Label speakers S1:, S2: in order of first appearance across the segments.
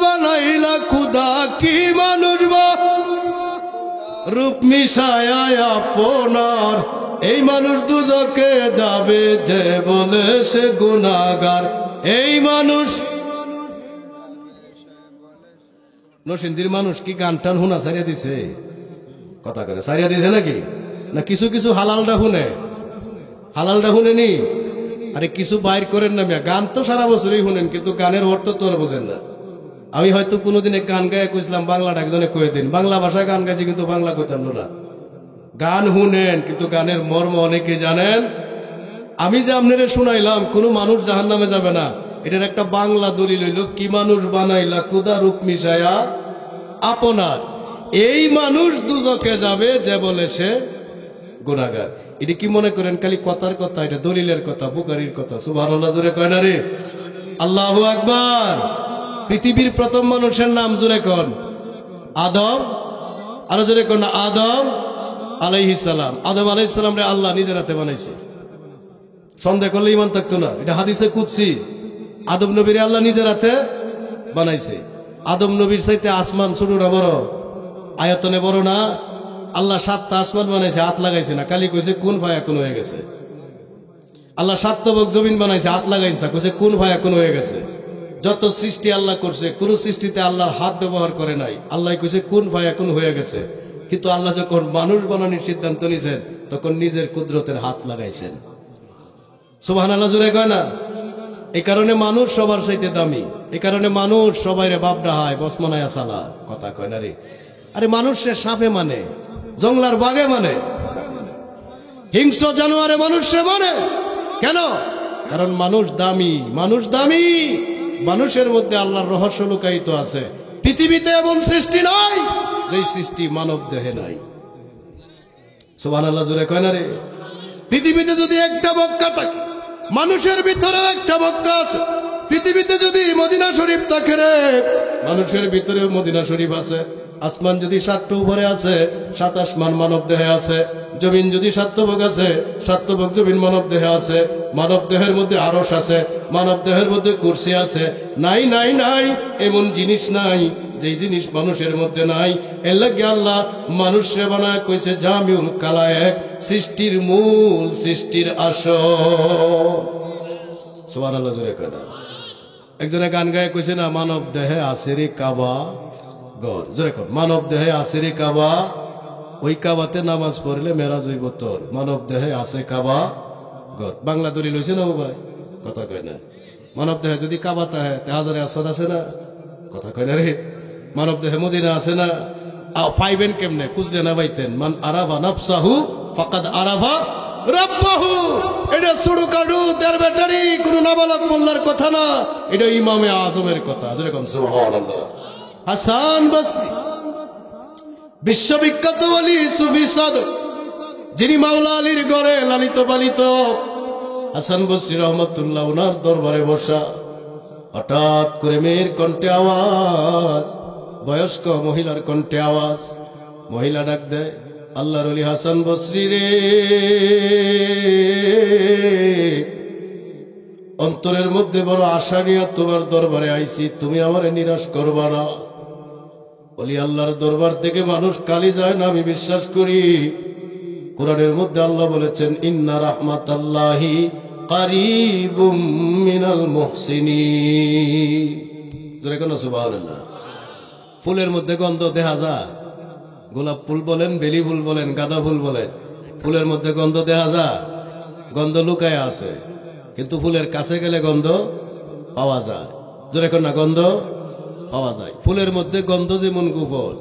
S1: বানাইলা খুদা কি মানুষ বা রূপ মিশায় আপনার এই মানুষ দুজকে যাবে যে বলে সে গুনাহগার এই মানুষ নরসিংদীর মানুষ কি গান টান হুনা সারিয়া দিছে কথা করে সারিয়া দিছে নাকি না কিছু কিছু হালালটা শুনেনি আরে কিছু বাইর করেন না মিয়া গান তো সারা বছরই শুনেন কিন্তু গানের অর্থ তো আর বোঝেন না আমি হয়তো কোনোদিন গান গায়ে কইছিলাম বাংলাটা একজনে কয়ে দিন বাংলা ভাষায় গান গাইছি কিন্তু বাংলা কইতাম না গান শুনেন কিন্তু গানের মর্ম অনেকে জানেন আমি যে আপনারে শুনাইলাম কোনো মানুষ জাহান্নামে যাবে না এটার একটা বাংলা দলিল হইল কি মানুষ বানাইলা খুদা রূপ মিশায়া আপনার এই মানুষ দুজকে যাবে যে বলে সে গুনাহগার এটা কি মনে করেন খালি কথার কথা এটা দলিলের কথা বুখারীর কথা সুবহানাল্লাহ জোরে কয় না রে আল্লাহু আকবার পৃথিবীর প্রথম মানুষের নাম জোরে কোন আদম আর জোরে কোন আদম আলাইহিস সালাম আদম আলাইহিস সালাম রে আল্লাহ নিজের হাতে বানাইছে সন্দেহ করলে ঈমান থাকতো না এটা হাদিসে কুদসি আদম নবীরে আল্লাহ নিজের হাতে বানাইছে আদম নবীর চাইতে আসমান ছোটটা বড় আয়তনে বড় না আল্লাহ 7টা আসমান বানাইছে হাত লাগাইছে না খালি কইছে কোন ফায়াকুন হয়ে গেছে আল্লাহ 7 তবক জমিন বানাইছে হাত লাগাইছে কইছে কোন ফায়াকুন হয়ে গেছে যত সৃষ্টি আল্লাহ করছে কোন সৃষ্টিতে আল্লাহর হাত ব্যবহার করে নাই আল্লাহ কইছে কোন ফায়াকুন হয়ে গেছে কিন্তু আল্লাহ যখন মানুষ বানানোর সিদ্ধান্ত নিয়েছেন তখন নিজের কুদরতের হাত লাগাইছেন সুবহানাল্লাহ জোরে কয় না এই কারণে মানুষ সবার চাইতে দামি এই কারণে মানুষ সবাইরে বাপডা হয় বসমানায়া সালা কথা কয় না রে আরে মানুষের সাপে মানে জঙ্গলার বাঘে মানে হিংস্র জানোয়ারে মানুষে মানে কেন কারণ মানুষ দামি মানুষের মধ্যে আল্লাহর রহস্য লুকায়িত আছে পৃথিবীতে এমন সৃষ্টি নাই যেই সৃষ্টি মানব দেহে নাই সুবহানাল্লাহ জোরে কয় না রে পৃথিবীতে যদি একটা বক্কা থাকে মানুষের ভিতরেও একটা বক্কা আছে পৃথিবীতে যদি মদিনা শরীফ থাকে রে মানুষের ভিতরেও মদিনা শরীফ আছে আসমান যদি 7টা উপরে আছে 7 আসমান মানব দেহে আছে জমিন যদি 7 তবক আছে 7 তবক জমিন মানব দেহে আছে মানব দেহের মধ্যে আরশ আছে মানব দেহের মধ্যে কুরসি আছে নাই নাই নাই এমন জিনিস নাই যেই জিনিস মানুষের মধ্যে নাই এর লাগি আল্লাহ মানুষে বানায় কইছে জামিউল কালায়েক সৃষ্টির মূল সৃষ্টির আসল সুবহানাল্লাহ জোরে কয় না একজনে গান গায়ে কইছে না মানব দেহে আছে রে কাবা ঘর জোরে কর মানব দেহে আছে রে কাবা ওই কাবাতে নামাজ পড়লে মেরাজ হইব তোর মানব দেহে আছে কাবা ঘর বাংলা দলিল হইছে না ভাই কথা কয় না মানব দেহে যদি কাবা তাহে হাজারে আসদ আছে না কথা কয় না রে মানব দেহে মদিনা আছে না পাইবেন কেমনে খুঁজলে না পাইতেন মান আরাফা নাফসাহু ফাকাদ আরাফা রাব্বাহু এটা সুড়ু কাডু দেড় ব্যাটারি কোন নাবালক মোল্লার কথা না এটা ইমামে আজমের কথা জোরে কোন সুবহানাল্লাহ হাসান বসরি বিশ্ববিখ্যাত ওলি সুফি সাধক যিনি মাওলা আলীর ঘরে লালিত পালিত হাসান বসরি রহমতুল্লাহ ওনার দরবারে বসা হঠাৎ করে মেয়ের কণ্ঠে আওয়াজ বয়স্ক মহিলার কণ্ঠে আওয়াজ মহিলা ডাক দেয় আল্লাহর ওলি হাসান বসরি রে অন্তরের মধ্যে বড় আশা নিয়ে তোমার দরবারে আইছি তুমি আমারে নিরাশ করবা না বলি আল্লাহর দরবার থেকে মানুষ কালি যায় না আমি বিশ্বাস করি কোরআনের মধ্যে আল্লাহ বলেছেন ইন্না রাহমাতাল্লাহি কারীবুম মিনাল মুহসিনিন জোরে কোন সুবহানাল্লাহ ফুলের মধ্যে গন্ধ দেখা যায় গোলাপ ফুল বলেন বেলি ফুল বলেন গাঁদা ফুল বলেন ফুলের মধ্যে গন্ধ দেখা যায় গন্ধ লুকায় আছে কিন্তু ফুলের কাছে গেলে গন্ধ পাওয়া যায় জোরে কোন না গন্ধ পাওয়া যায় ফুলের মধ্যে গন্ধ যেমন গোপন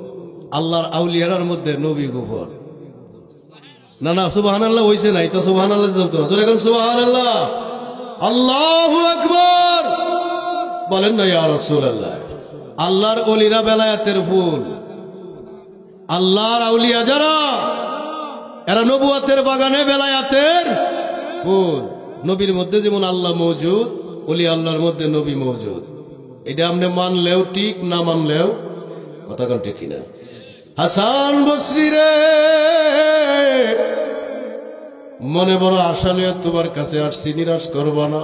S1: আল্লাহর আউলিয়ার মধ্যে নবী গোপন না না সুবহানাল্লাহ হইছে নাই তো সুবহানাল্লাহ চলতো না জোরে কোন সুবহানাল্লাহ আল্লাহু আকবার বলেন না ইয়া রাসূলুল্লাহ আল্লাহর ওলিরা বেলায়েতের ফুল আল্লাহর আউলিয়া যারা এরা নবুয়তের বাগানে বেলায়েতের ফুল নবীর মধ্যে যেমন আল্লাহ মওজুদ ওলি আল্লাহর মধ্যে নবী মওজুদ এটা আপনি মানলেও ঠিক না মানলেও কথা কোন ঠিক না হাসান বসরি রে মনে বড় আশা নিয়ে তোমার কাছে আসছি নিরাশ করব না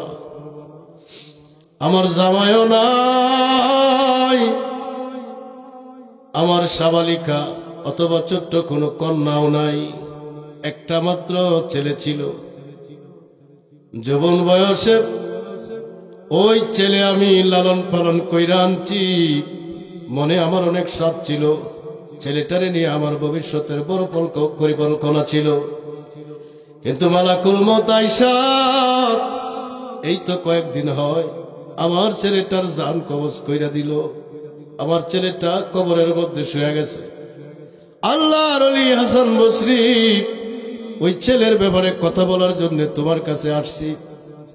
S1: আমার জামাইও নাই আমার সাবালিকা অথবা ছোট্ট কোনো কন্যাও নাই, একটা মাত্র ছেলে ছিল। যৌবন বয়সে ওই ছেলে আমি লালন পালন কইরা আনছি। মনে আমার অনেক স্বাদ ছিল, ছেলেটারে নিয়ে আমার ভবিষ্যতের বড় পরিকল্পনা ছিল। কিন্তু মালাকুল মউত আইসা এই তো কয়েকদিন হয় আমার ছেলেটার জান কবজ কইরা দিল। আমার ছেলেটা কবরের মধ্যে শুয়ে গেছে। আল্লাহর ওলি হাসান বসরি ওই ছেলের ব্যাপারে কথা বলার জন্য তোমার কাছে আসছি,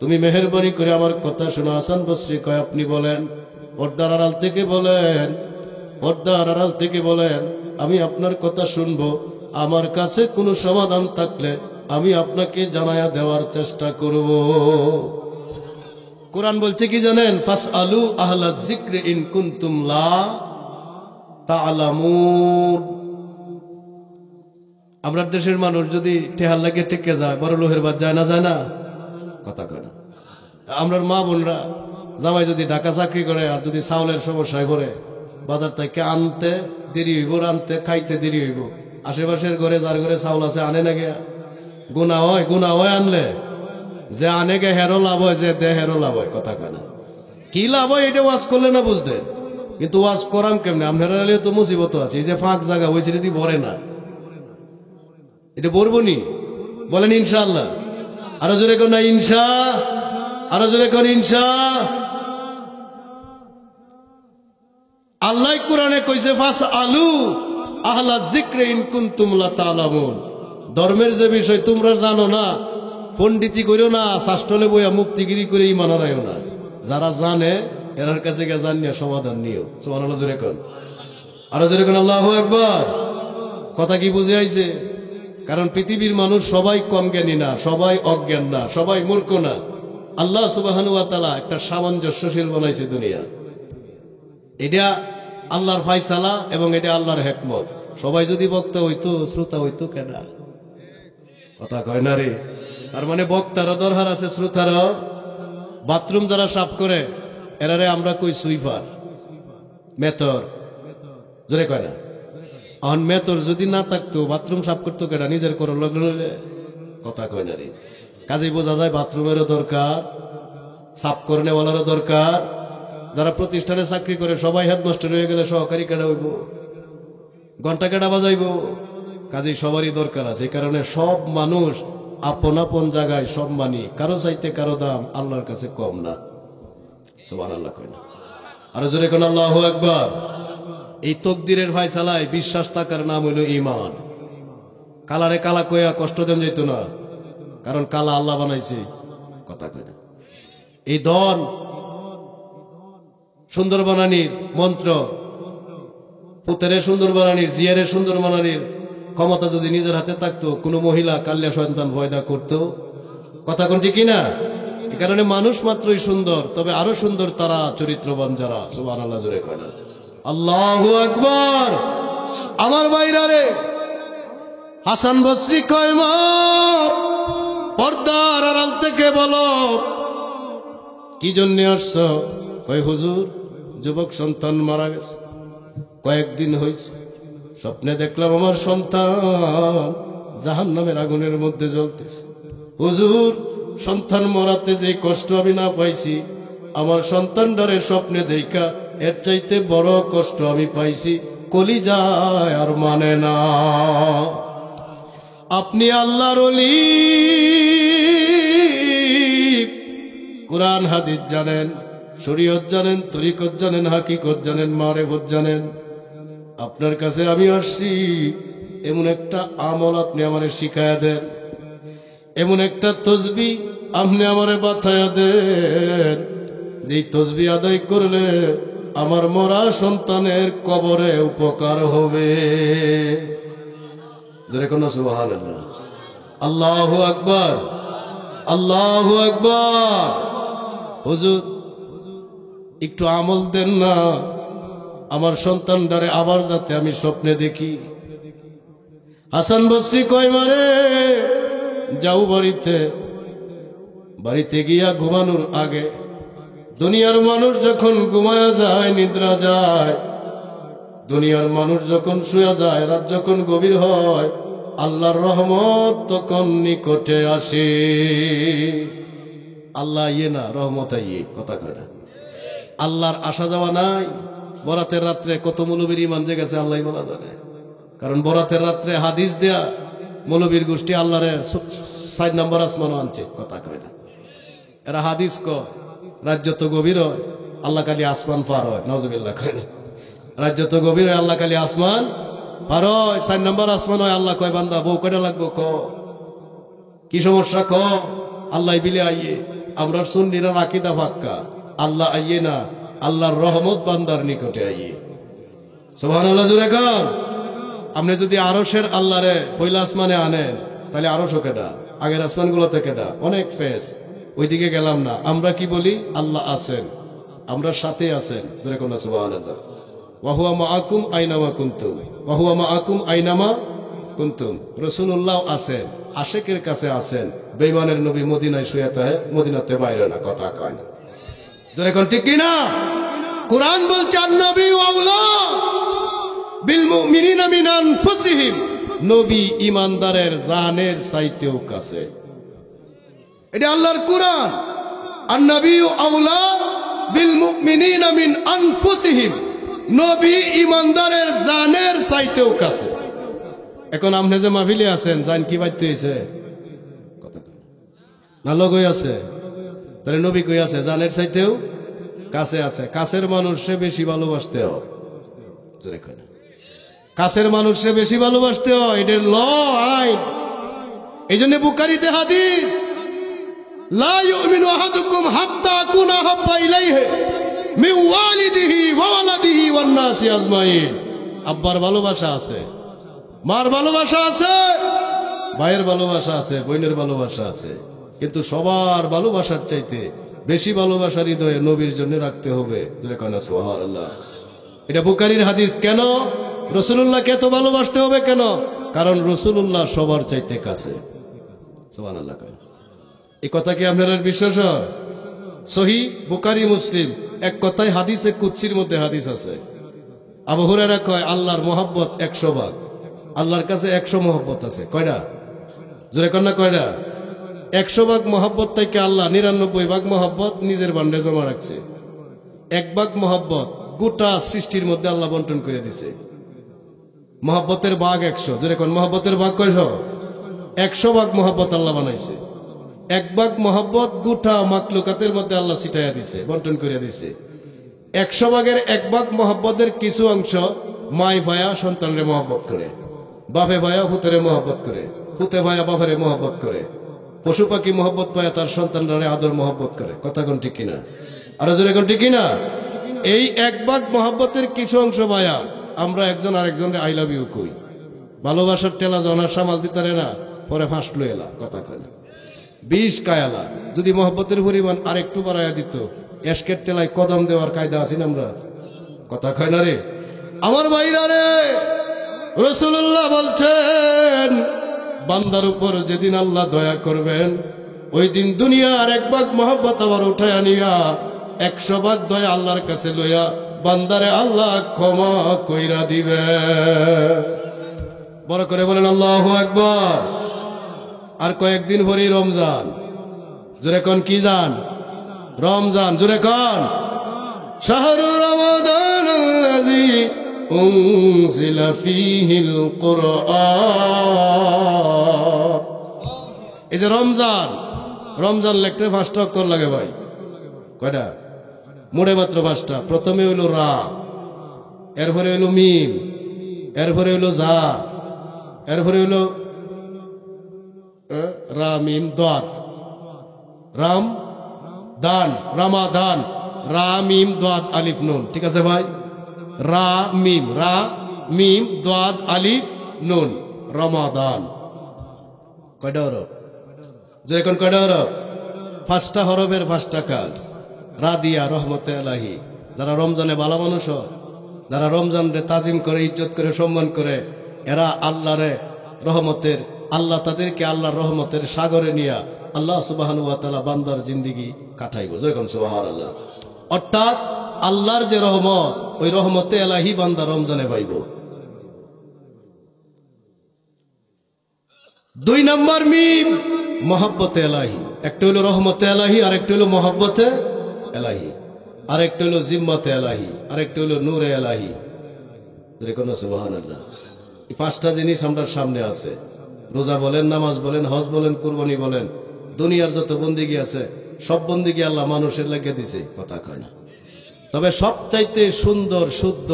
S1: তুমি মেহেরবানি করে আমার কথা শোনো। হাসান বসরি কয়, আপনি বলেন। পর্দার আড়াল থেকে বলেন, পর্দার আড়াল থেকে বলেন, আমি আপনার কথা শুনবো। আমার কাছে কোনো সমাধান থাকলে আমি আপনাকে জানায়া দেওয়ার চেষ্টা করব। কোরআন বলছে কি জানেন? ফাসআলু আহলা যিকরি ইন কুনতুম লা তা'লামুন। আমরা দেশের মানুষ যদি টেহার লাগে টেকে যায়, বড় লোহের বাদ যায় না, যায় না? কথা কয় না। আমরা মা বোনরা জামাই যদি ঢাকা চাকরি করে আর যদি চাউলের সমস্যায় পড়ে, বাজার থেকে আনতে দেরি হইব, আনতে খাইতে দেরি হইব, আশেপাশের ঘরে যার ঘরে চাউল আছে আনে না গিয়া গুণা হয় আনলে, যে আনে গে হেরো লাভ হয়, যে দে হেরো লাভ হয়। কথা কয় না। কি লাভ হয় এটা ওয়াজ করলে না বুঝতে, কিন্তু ওয়াজ করাম কেমনে? আপনারা তো মুসিবত আছে। এই যে ফাঁক জায়গা হয়েছে যদি ভরে না, এটা বলবো নি? বলেন ইনশাআল্লাহ। আরো জোরে কোন না ইনশা, আরো জোরে কোন ইনশা। আল্লাহ কোরআনে কইছে ফাসআলু আহলা যিকরি ইন কুনতুম লা তা'লামুন। ধর্মের যে বিষয় তোমরা জানো না, পণ্ডিতি কইরো না, শাস্ত্রলে বইয়া মুক্তিগিরি করে ঈমান হারায়ো না। যারা জানে এরার কাছে গিয়ে জানিয়া সমাধান নিও। সুবহানাল্লাহ জোরে কোন, আরো জোরে কোন আল্লাহু আকবার। কথা কি বুঝে আইছে? কারণ পৃথিবীর মানুষ সবাই কম জ্ঞানী না, সবাই অজ্ঞান না, সবাই মূর্খ না। আল্লাহ সুবহানাহু ওয়া তাআলা একটা সামঞ্জস্যশীল বানাইছে দুনিয়া। এটা আল্লাহর ফায়সালা এবং এটা আল্লাহর হিকমত। সবাই যদি বক্তা হইতো, শ্রোতা হইতো কেডা? কথা কয় না রে। তার মানে বক্তারও দরকার আছে, শ্রোতারও। বাথরুম যারা সাফ করে এরারে আমরা কই সুইপার, মেথর। জোরে কয় না? এখন মেথর যদি না থাকতো বাথরুম সাফ করতো কেডা? নিজের করো লগ্ন হইলে। কথা কয় না রে। কাজেই বোঝা যায় বাথরুমেরও দরকার, সাফ করনেওয়ালারও দরকার। যারা প্রতিষ্ঠানে চাকরি করে সবাই হেডমাস্টার হয়ে গেলে সহকারী কেডা হইব? ঘন্টা কেডা বাজাইব? কাজেই সবারই দরকার আছে। এই কারণে সব মানুষ আপন আপন জায়গায় সম্মানী, কারো চাইতে কারো দাম আল্লাহর কাছে কম না। সুবহানাল্লাহ কয় না? আরো জোরে কোন আল্লাহু আকবার। এই তকদিরের ফায়সালায় বিশ্বাস থাকার নাম হইল ঈমান। কালারে কালা কইয়া কষ্ট দেন যেত না, কারণ কালা আল্লাহ বানাইছে। কথা কয় না? এই ধন সুন্দর বানানির মন্ত্র, পুতেরে সুন্দর বানানির, জিয়ারে সুন্দর বানানির ক্ষমতা যদি নিজের হাতে থাকতো, কোনো মহিলা কাল্যা সন্তান ভয়দা করতো? কথা কোন ঠিক কিনা? এই কারণে মানুষ মাত্রই সুন্দর, তবে আরো সুন্দর তারা চরিত্রবান যারা। সুবহানাল্লাহ জোরে কয় না? আল্লাহু আকবার। আমার ভাইরা রে, হাসান বসরি কয়, মা পর্দার আড়াল থেকে বলো কি জন্য আসছো? কয় হুজুর, যুবক সন্তান মারা গেছে, কয়েকদিন হয়েছে। স্বপ্নে দেখলাম আমার সন্তান জাহান্নামের আগুনের মধ্যে জ্বলতেছে। হুজুর, সন্তান মরাতে যে কষ্ট আমি না পাইছি, আমার সন্তানটারে স্বপ্নে দেখা এর চাইতে বড় কষ্ট আমি পাইছি। কলিজায় আর মানে না। আপনি আল্লাহর ওলি, কুরআন হাদিস জানেন, শরীয়ত জানেন, তরিকত জানেন, হাকিকত জানেন, মারিফত জানেন। আপনার কাছে আমি আসছি, এমন একটা আমল আপনি আমারে শিখায়া দেন, এমন একটা তসবিহ আপনি আমারে বাতায়া দেন, যেই তসবিহ আদায় করলে আমার মরা সন্তানের কবরে উপকার হবে। জোরে কোন সুবহানাল্লাহ। আল্লাহু আকবার, আল্লাহু আকবার। হুজুর, একটু আমল দেন না, আমার সন্তানটারে আবার যাতে আমি স্বপ্নে দেখি। হাসান বসরি কয়, মারে যাও বাড়িতে, বাড়িতে গিয়া ঘুমানোর আগে, দুনিয়ার মানুষ যখন ঘুমায়া যায়, নিদ্রা যায়, দুনিয়ার মানুষ যখন শুয়ে যায়, রাত যখন গভীর হয়, আল্লাহর রহমত তখন নিকটে আসে। আল্লাহ ইয়ে না, রহমত ইয়ে, কথা কয় না। আল্লাহর আসা যাওয়া নাই। বরাতের রাত্রে কত মৌলবীর ইমান জেগেছে আল্লাহ বলা জানে। কারণ বরাতের রাত্রে হাদিস দেয়া মৌলবীর গোষ্ঠী আল্লাহরে ৬ নম্বর আসমানও আনছে, কথা কয় না। এরা হাদিস কয় রাত যত গভীর হয় আল্লাহ খালি আসমান পার হয়, নাউজুবিল্লাহ কয় না। রাত যত গভীর হয় আল্লাহ খালি আসমান পার হয়, ৬ নম্বর আসমান হয়। আল্লাহ কয় বান্দা বউ কয়টা লাগবো ক, কি সমস্যা ক, আল্লাহ বিলে আইয়ে। আমরা সুন্নিরা আকীদা পাক্কা, আল্লাহ আইয়ে না, আল্লাহর রহমত বান্দার নিকটে আইয়ে। সুবহানাল্লাহ জোরে কর। আপনি যদি আরশের আল্লাহরে পয়লা আসমানে আনেন, তাহলে আরশও কেডা, আগের আসমানগুলোতে কেডা, অনেক ফেস, ওইদিকে গেলাম না। আমরা কি বলি? আল্লাহ আছেন, আমরা সাথে আছেন, জোরে কোন সুবহানাল্লাহ। ওয়া হুয়া মাআকুম আইনামা কুনতুম, ওয়া হুয়া মাআকুম আইনামা কুনতুম। রাসূলুল্লাহ আছেন, আশিকের কাছে আছেন। বেঈমানের নবী মদিনায় শুয়ে থাকে, মদিনাতে বাইরে না, কথা কয় না, জোরে কোন ঠিক কি না? কোরআন বলছে আন-নবী আউলা বিল মুমিনিনা মিন আনফুসিহিম, নবী ঈমানদারের জানের চাইতেও কাছে। এটা আল্লাহর কোরআন। আন-নবী আউলা বিল মুমিনিনা মিন আনফুসিহিম, নবী ঈমানদারের জানের চাইতেও কাছে। এখন আপনি যে মাহফিলে আছেন, জান কি বাইতে হইছে, কথা না লগই আছে, তাহলে নবী কই আছে? জানের চাইতেও কাছে আছে। কাছের মানুষে বেশি ভালোবাসতে হয়, জোরে কয় না। কাছের মানুষে বেশি ভালোবাসতে হয়, এটার ল আইন। এই জন্য বুখারীতে হাদিস, লা ইউমিনু আহাদুকুম হাত্তা আকুনা হাব্বা ইলাইহি মিন ওয়ালিদিহি ওয়া ওয়ালাদিহি ওয়ান নাসি আজমাইন। আব্বার ভালোবাসা আছে, মার ভালোবাসা আছে, ভাইয়ের ভালোবাসা আছে, বোনের ভালোবাসা আছে, কিন্তু সবার ভালোবাসার চাইতে বেশি ভালোবাসার হৃদয়ে নবীর জন্য রাখতে হবে, জোরে কয় না সুবহানাল্লাহ। এটা বুখারীর হাদিস। কেন? রাসূলুল্লাহকে এত ভালোবাসতে হবে কেন? কারণ রাসূলুল্লাহ সবার চাইতে কাছে, সুবহানাল্লাহ। এই কথা কি আপনার বিশ্বাস হয়? সহিহ বুখারী মুসলিম এক কথায় হাদিসে কুদসির মধ্যে হাদিস আছে। আবু হুরায়রা কয় আল্লাহর মহব্বত 100 ভাগ, আল্লাহর কাছে 100 মহব্বত আছে। কয়টা? জোরে কন্যা কয়টা? 100 ভাগ মহব্বত থেকে আল্লাহ 99 ভাগ মহব্বত নিজের ভান্ডারে জমা রাখছে। 1 ভাগ মহব্বত গোটা সৃষ্টির মধ্যে আল্লাহ বন্টন করে দিছে। মহব্বতের ভাগ 100, জোরে কোন মহব্বতের ভাগ কয়শো? 100 ভাগ মহব্বত আল্লাহ বানাইছে। 1 ভাগ মহব্বত গোটা মাখলুকাতের মধ্যে আল্লাহ ছিটাইয়া দিছে, বন্টন করে দিছে। 100 ভাগের 1 ভাগ মহব্বতের কিছু অংশ মাই ভায়া সন্তানরে মহব্বত করে, বাপে ভায়া পুত্রে মহব্বত করে, পুতে ভায়া বাপেরে মহব্বত করে, পশু পাখি মহব্বত পায়া তার সন্তানরে আদর মহব্বত করে, কথা কোন ঠিক কিনা? আরো জোরে কোন ঠিক কিনা? এই 1 ভাগ মহব্বতের কিছু অংশ ভায়া আমরা একজন আরেকজনের আই লাভ ইউ কই, ভালোবাসার টেলা জনার সামাল দিতারে না, পরে ফাঁসলো এলা, কথা কয় না। 20 কায়ালা যদি মহব্বতের পরিমাণ আর একটু বাড়াইয়া দিত, এশকের টেলায় কদম দেওয়ার কায়দা আছি না আমরা, কথা কয় না রে আমার ভাইরা রে। রাসূলুল্লাহ বলছেন বান্দার উপর যেদিন আল্লাহ দয়া করবেন, ওই দিন দুনিয়ার 1 ভাগ মহব্বত আবার উঠায় আনিয়া 100 ভাগ দয়া আল্লাহর কাছে লইয়া বান্দারে আল্লাহ ক্ষমা কইরা দিবে। বড় করে বলেন আল্লাহু আকবার। আর কয়েকদিন পরেই রমজান, জোরে কোন কি জান? রমজান, জোরে কোন শাহরু রমাদানাল্লাযী উনজিলা ফীহিল কুরআন। এই যে রমজান, রমজান লিখতে 5টা অক্ষর লাগে ভাই। কয়টা? মোড়ে মাত্র 5টা। প্রথমে হইল রা, এরপরে হইল মিম, এরপরে হইল জা, এরপরে হইল রা মিম দাদ, রাম দান, রামাদান, রা মিম দাদ আলিফ নুন। ঠিক আছে ভাই? রা মিম দাদ আলিফ নুন, রমাদান। কয়টা হরফ? যেরকম কয়টা হরফ? 5টা হরফের 5টা কাজ। রা দিয়া রহমতে আলাহি। যারা রমজানে ভালো মানুষ হয়, যারা রমজানরে তাজিম করে, ইজ্জত করে, সম্মান করে, এরা আল্লাহরে রহমতের, আল্লাহ তাদেরকে আল্লাহর রহমতের সাগরে নিয়া আল্লাহ সুবহানাহু ওয়া তাআলা বান্দার জিন্দেগি কাটাইব। যেরকম সুবহানাল্লাহ। অর্থাৎ আল্লাহর যে রহমত, ওই রহমতে এলাহি বান্দা রমজানে পাইব। 2 নম্বর মিম মহব্বতে এলাহি। একটা হলো রহমতে এলাহি, আর একটা হলো মহব্বতে এলাহি, আর একটা হলো জিম্মতে এলাহি, আর একটা হলো নূরে এলাহি। সুবহানাল্লাহ। এই 5টা জিনিস আমরা সামনে আছে। রোজা বলেন, নামাজ বলেন, হজ বলেন, কুরবানি বলেন, দুনিয়ার যত বন্দিগি আছে সব বন্দিগি আল্লাহ মানুষের লাগিয়ে দিছে, কথা কয় না। তবে সবচাইতে সুন্দর শুদ্ধ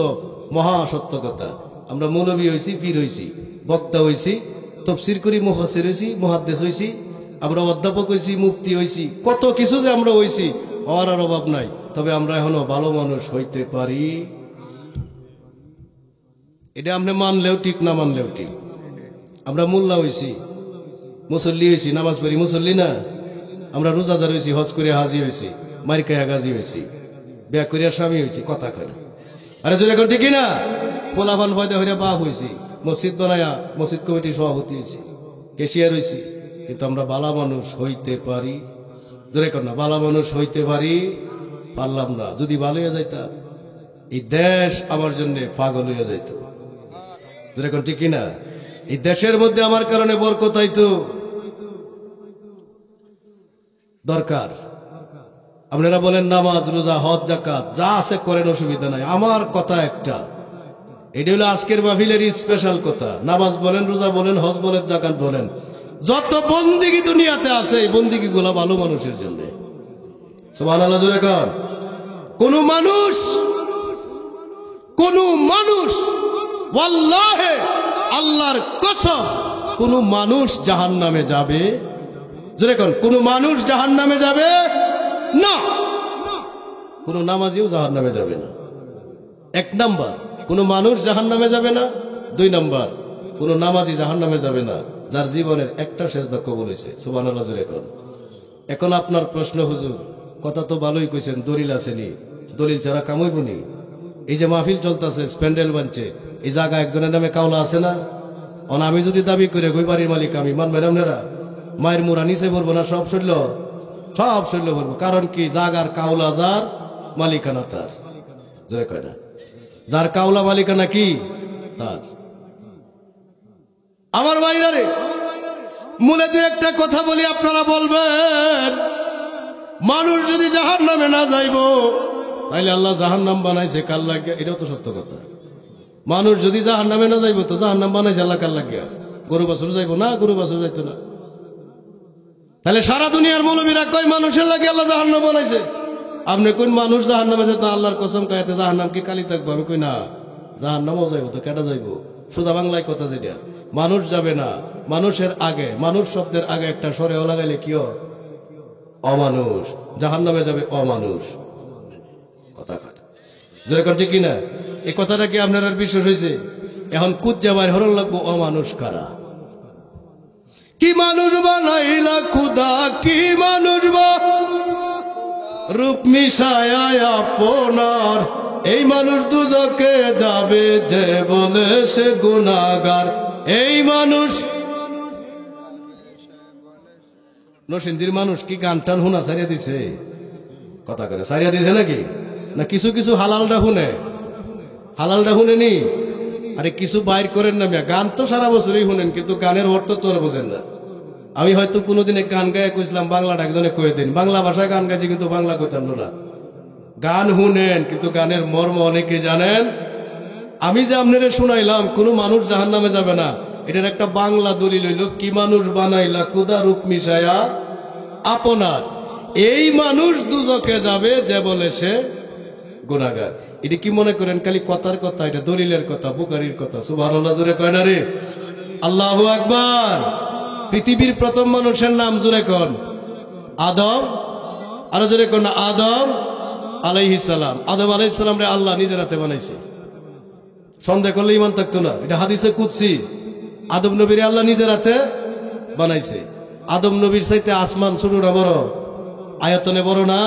S1: মহা সত্য কথা, আমরা মৌলবী হইছি, পীর হইছি, বক্তা হইছি, তাফসীর করি, মুফাসসির হইছি, মুহাদ্দিস হইছি, আমরা অধ্যাপক হইছি, মুফতি হইছি, কত কিছু যে আমরা হইছি, হওয়ার আর অভাব নাই। তবে আমরা এখনো ভালো মানুষ হইতে পারি? এটা আপনি মানলেও ঠিক, না মানলেও ঠিক। আমরা মোল্লা হইছি, মুসল্লি হইছি, নামাজ পড়ি, মুসল্লি না। আমরা রোজাদার হইছি, হজ করে হাজি হইছি, মারিকায়া গাজী হইছি, বিয়া করিয়া স্বামী হইছি, কথা কয় না। আরে চলে এখন ঠিকই না? পোলাপান ফয়দা হইয়া বাপ হইছি, মসজিদ বানায়া মসজিদ কমিটির সভাপতি হইছি, কেশিয়ার হইছি, কিন্তু আমরা বালা মানুষ হইতে পারি? জোরে কর না, বালা মানুষ হইতে পারি? পারলাম না। যদি ভালো হইয়া যাইতাম, এই দেশ আমার জন্য পাগল হইয়া যাইত। জোরে কর ঠিকই না? এই দেশের মধ্যে আমার কারণে বরকত হইতো। দরকার আপনারা বলেন নামাজ, রোজা, হজ, যাকাত যা আছে করেন, অসুবিধা নাই। আমার কথা একটা, এটা হলো আজকের মাহফিলের স্পেশাল কথা। নামাজ বলেন, রোজা বলেন, হজ বলেন, যাকাত বলেন, যত বন্দিগি দুনিয়াতে আছে, এই বন্দিগি গুলা ভালো মানুষের জন্য। সুবহানাল্লাহ জোরে কর। কোন মানুষ ওয়াল্লাহি আল্লাহর কসম, কোন মানুষ জাহান্নামে যাবে? জোরে কর, কোন মানুষ জাহান্নামে যাবে না। কোন নামাজিও জাহান্নামে যাবে না। 1 নাম্বার, কোন মানুষ জাহান্নামে যাবে না। 2 নাম্বার, কোন নামাজি জাহান্নামে যাবে না যার জীবনের একটা সেজদা কবুল হয়েছে। সুবহানাল্লাহ জোরে কর। এখন আপনার প্রশ্ন, হুজুর কথা তো ভালোই কইছেন, দলিল আসেনি, দলিল ছাড়া কামইবনি। এই যে মাহফিল চলতেছে, স্প্যান্ডেল বানছে, এই জায়গা একজনের নামে কাওলা আছে না? আমি যদি দাবি করে কই বাড়ির মালিক আমি, মানবেন আপনারা? মায়ের মুরা নিচে পড়বো না? সব শৈল্য পড়বো। কারণ কি? জাগার কাওলা যার, মালিকানা তার। জয় কয় না? যার কাওলা মালিকানা কি তার। আমার ভাইরা রে, মূলে 2-1টা কথা বলি, আপনারা বলবেন মানুষ যদি জাহান্নামে না যাইব, তাইলে আল্লাহ জাহান্নাম বানাইছে কার লাগিয়া? এটাও তো সত্য কথা। মানুষ যদি জাহান্নামে না যাইব, তো জাহান্নাম বানাইছে আল্লাহ কার লাগিয়া? গরু বাছুর যাইব না? গরু বাছুর যাইতো না। তাহলে সারা দুনিয়ার মৌলবীরা কয় মানুষের লাগে আল্লাহ জাহান্নাম বানাইছে। আপনি কোন মানুষ জাহান্নামে যেত? আল্লাহর কসম কায়াতে জাহান্নাম কি খালি থাকবো? আমি কই না, জাহান্নামও যাইব। তো কেটা যাইব? সোজা বাংলায় কথা যেটা, মানুষ যাবে না। মানুষের আগে, মানুষ শব্দের আগে একটা সরেও লাগাইলে কি হয়? অমানুষ। জাহান্নামে যাবে অমানুষ। কথা কাট। যেরকম ঠিক কিনা? এই কথাটা কি আপনার আর বিশ্বাস হয়েছে? এখন কুদ যাবার হরণ লাগবো অমানুষ কারা? কি মানুষ বানাইলা খুদা, কি মানুষ বা রূপ মিশায়া আপনার, এই মানুষ দুজকে যাবে যে বলে সে গুনাহগার। এই মানুষ নরসিংদীর মানুষ কি গান টান হুনা সারিয়া দিছে? কথা করে সারিয়া দিছে নাকি? না কিছু কিছু হালালটা শুনেনি? আরে কিছু বাইর করেন না। গান তো সারা বছরই শুনেন, কিন্তু গানের অর্থ তো আর বোঝেন না। আমি হয়তো কোনোদিনে গান গায়ে কইছিলাম, বাংলাটা একজনে কয়ে দিন, বাংলা ভাষায় গান গাইছি কিন্তু বাংলা কইতাম না। গান শুনেন, কিন্তু গানের মর্ম অনেকে জানেন। আমি যে আপনারে শুনাইলাম কোনো মানুষ জাহান্নামে যাবে না, এটার একটা বাংলা দলিল হইল, কি মানুষ বানাইলা খুদা রূপ মিশায়া আপনার, এই মানুষ দুজকে যাবে যে বলে সে গুনাহগার। এটা কি মনে করেন খালি কথার কথা? এটা দলিলের কথা, বুখারীর কথা। সুবহানাল্লাহ জোরে কয় না রে? আল্লাহু আকবার। পৃথিবীর প্রথম মানুষের নাম জোরে কোন? আদম। আরো জোরে কোন? আদম আলাইহিস সালাম। আদম আলাইহিস সালাম রে আল্লাহ নিজের হাতে বানাইছে। সন্দেহ করলে ইমান থাকতো না। এটা হাদিসে কুদসি। আদম নবীর আল্লাহ নিজের হাতে বানাইছে। আদম নবীর চাইতে আসমান ছোটটা বড়, আয়তনে বড় না?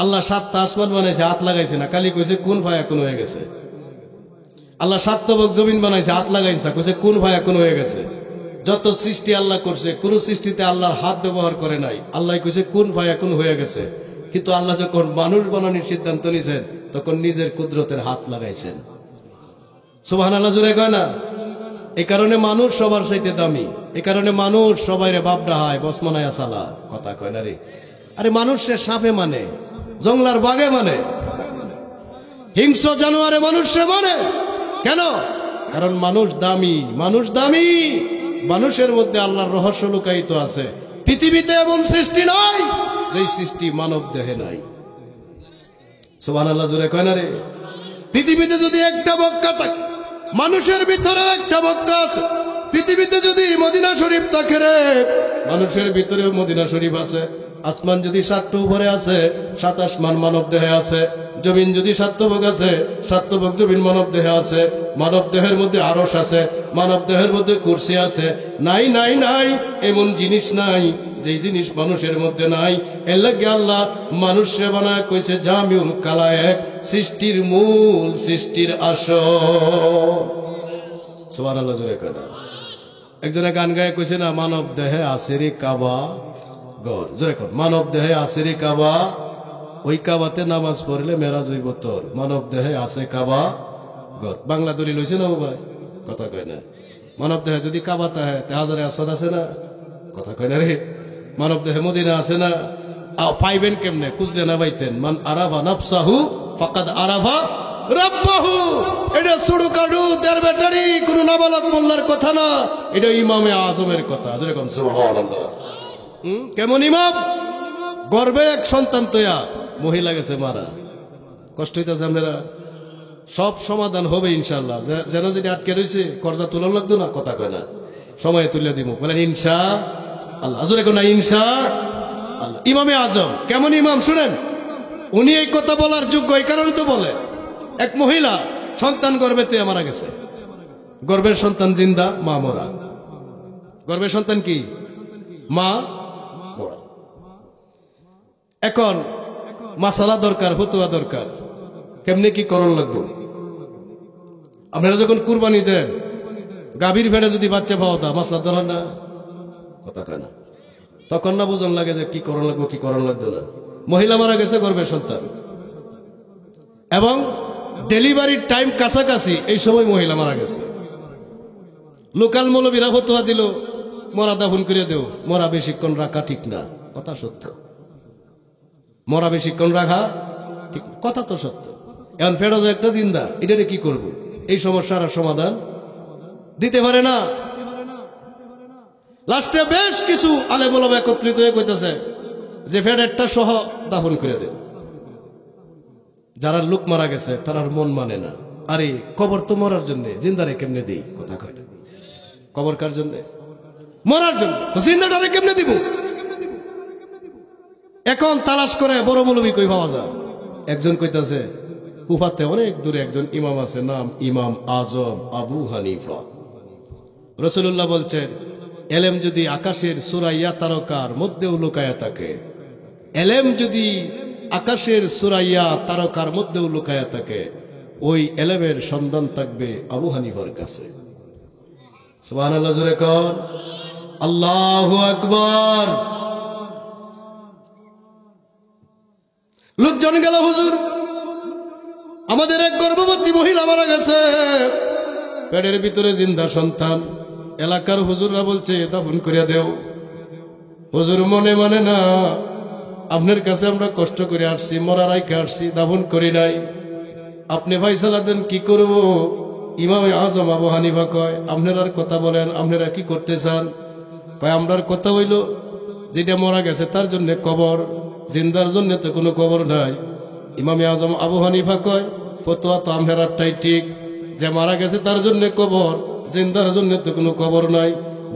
S1: আল্লাহ 7টা আসমান বানাইছে, হাত লাগাইছে না, খালি কইছে কোন ফায়াকুন হয়ে গেছে। আল্লাহ 7 তবক জমিন বানাইছে, হাত লাগাইছে, কইছে কোন ফায়াকুন হয়ে গেছে। যত সৃষ্টি আল্লাহ করছে, কোন সৃষ্টিতে আল্লাহর হাত ব্যবহার করে নাই। আল্লাহ কইছে কোন ফায়াকুন হয়ে গেছে। কিন্তু আল্লাহ যখন মানুষ বানানোর সিদ্ধান্ত নিয়েছেন, তখন নিজের কুদরতের হাত লাগাইছেন। সুবহানাল্লাহ জোরে কয় না? এই কারণে মানুষ সবার চাইতে দামি, এই কারণে মানুষ সবাইরে বাপডা হয় বসমনায়া সালা কথা কয় না রে। আরে মানুষ সে সাপে মানে, জংলার বাঘে মানে, হিংস্র জানোয়ারে মানুষে মানে কেন? কারণ মানুষ দামি, মানুষ দামি। মানুষের মধ্যে আল্লাহর রহস্য লুকায়িত আছে। পৃথিবীতে এমন সৃষ্টি নাই যেই সৃষ্টি মানব দেহে নাই। সুবহানাল্লাহ জোরে কয় না রে? পৃথিবীতে যদি একটা বক্কা থাকে, মানুষের ভিতরে একটা বক্কা আছে। পৃথিবীতে যদি মদিনা শরীফ থাকে রে, মানুষের ভিতরেও মদিনা শরীফ আছে। আসমান যদি 7টা উপরে আছে, 7 আসমান মানব দেহে আছে। জমিন যদি 7 তবক আছে, 7 তবক জমিন মানব দেহে আছে। মানব দেহের মধ্যে আরশ আছে, মানব দেহের মধ্যে কুরসি আছে। নাই নাই নাই এমন জিনিস নাই যেই জিনিস মানুষের মধ্যে নাই। এর লাগে আল্লাহ মানুষে বানায় কইছে জামিউল কালায়েক, সৃষ্টির মূল, সৃষ্টির আসল। সুবহানাল্লাহ জোরে কয় না? একজনে গান গায়ে কইছে না, মানব দেহে আছে রে কাবা ঘর। জোরে কর, মানব দেহে আছে রে কাবা, ওই কাবাতে নামাজ পড়লে মেরাজ হইব তোর। মানব দেহে আছে কাবা ঘর। বাংলা দলিল হইছে না ভাই? কথা কয় না? মানব দেহে যদি কাবা তাহে হাজারে আসওয়াদ আছে না? কথা কয় না রে? মানব দেহে মদিনা আছে না? পাইবেন কেমনে? খুঁজলে না পাইতেন। মান আরাফা নাফসাহু ফাকাদ আরাফা রাব্বাহু। এটা সুড়ু কাডু দেড় ব্যাটারি কোন নাবালক মোল্লার কথা না, এটা ইমামে আজমের কথা। জোরে কোন সুবহানাল্লাহ। কেমন ইমাম? গর্বে এক সন্তান তৈয়া, মহিলা গেছে মারা। কষ্ট হইতেছে আপনারা? সব সমাধান হবে ইনশাল্লাহ। যেন যেটা আটকে রয়েছে কর্জা তুলন লাগতো না, কথা কয় না? সময় তুলে দিব, বলেন ইনশা আল্লাহ। জোরে কোন ইনশা আল্লাহ। ইমামে আজম কেমন ইমাম শুনেন? উনি এই কথা বলার যোগ্য এই কারণে তো বলে, এক মহিলা সন্তান গর্ভেতে মারা গেছে। গর্ভের সন্তান জিন্দা, মা মরা। গর্ভের সন্তান কি? মা মরা। এখন মাসালা দরকার, ফতোয়া দরকার, কেমনে কি করণ লাগবে। আপনারা যখন কুরবানি দেন, গাভীর ভেড়ে যদি বাচ্চা পাওয়া দা মাসলা ধরেন না, কথা কয় না? তখন না বুঝন লাগে যে কি করণ লাগবে, কি করণ লাগবে না। মহিলা মারা গেছে, গর্ভের সন্তান, এবং ডেলিভারির টাইম কাছাকাছি, এই সময় মহিলা মারা গেছে। লোকাল মৌলবীরা ফতোয়া দিল মরা দাফন করে দেও। মরা বেশিক্ষণ রাখা ঠিক না, কথা সত্য। মরা বেশিক্ষণ রাখা ঠিক, কথা তো সত্য। এখন ফেরত একটা জিন্দা, এটারে কি করব? এই সমস্যার সমাধান দিতে পারে না। লাস্টে বেশ কিছু আলেম ওলামা একত্রিত হয়ে কইতেছে যে ফেরতটা সহ দাফন করে দেও। যারা লোক মারা গেছে তার মন মানে না। আরে কবর তো মরার জন্য, জিন্দারে কেমনে দিই? কথা কয় না? কবর কার জন্য? মরার জন্য। তো জিন্দাটারে কেমনে দিব? এখন তালাশ করে বড় মৌলবী কই পাওয়া যায়? একজন কইতাছে কুফাতে অনেক দূরে একজন ইমাম আছে, নাম ইমাম আজম আবু হানিফা। রাসূলুল্লাহ বলছেন, এলেম যদি আকাশের সুরাইয়া তারকার মধ্যেও লুকায়া থাকে, এলেম যদি আকাশের সুরাইয়া তারকার মধ্যেও লুকায়া থাকে, ওই এলেমের সন্ধান থাকবে আবু হানিফার কাছে। সুবহানাল্লাহ জোরে কোন আল্লাহু আকবার। লোকজন গেল, হুজুর আমাদের এক গর্ভবতী মহিলা মারা গেছে, পেটের ভিতরে জিন্দা সন্তান। এলাকার হুজুররা বলছে দাফন করিয়া দেও। হুজুর মনে মানে না, আপনার কাছে আমরা কষ্ট করে আসছি, মরার আইকে আসছি, দাফন করি নাই। আপনি ফাইসালা দেন কি করব? ইমামে আজম আবু হানিফা কয়, আপনারা কথা বলেন, আপনারা কি করতে চান? কয় আমরার কথা হইল যেটা মরা গেছে তার জন্য কবর, জিন্দার জন্য তো কোনো কবর নাই। ইমামে আজম আবু হানিফা কয়, ফতোয়া তো আপনারারটাই ঠিক, যে মারা গেছে তার জন্য কবর, জিন্দার জন্য তো কোনো কবর নাই।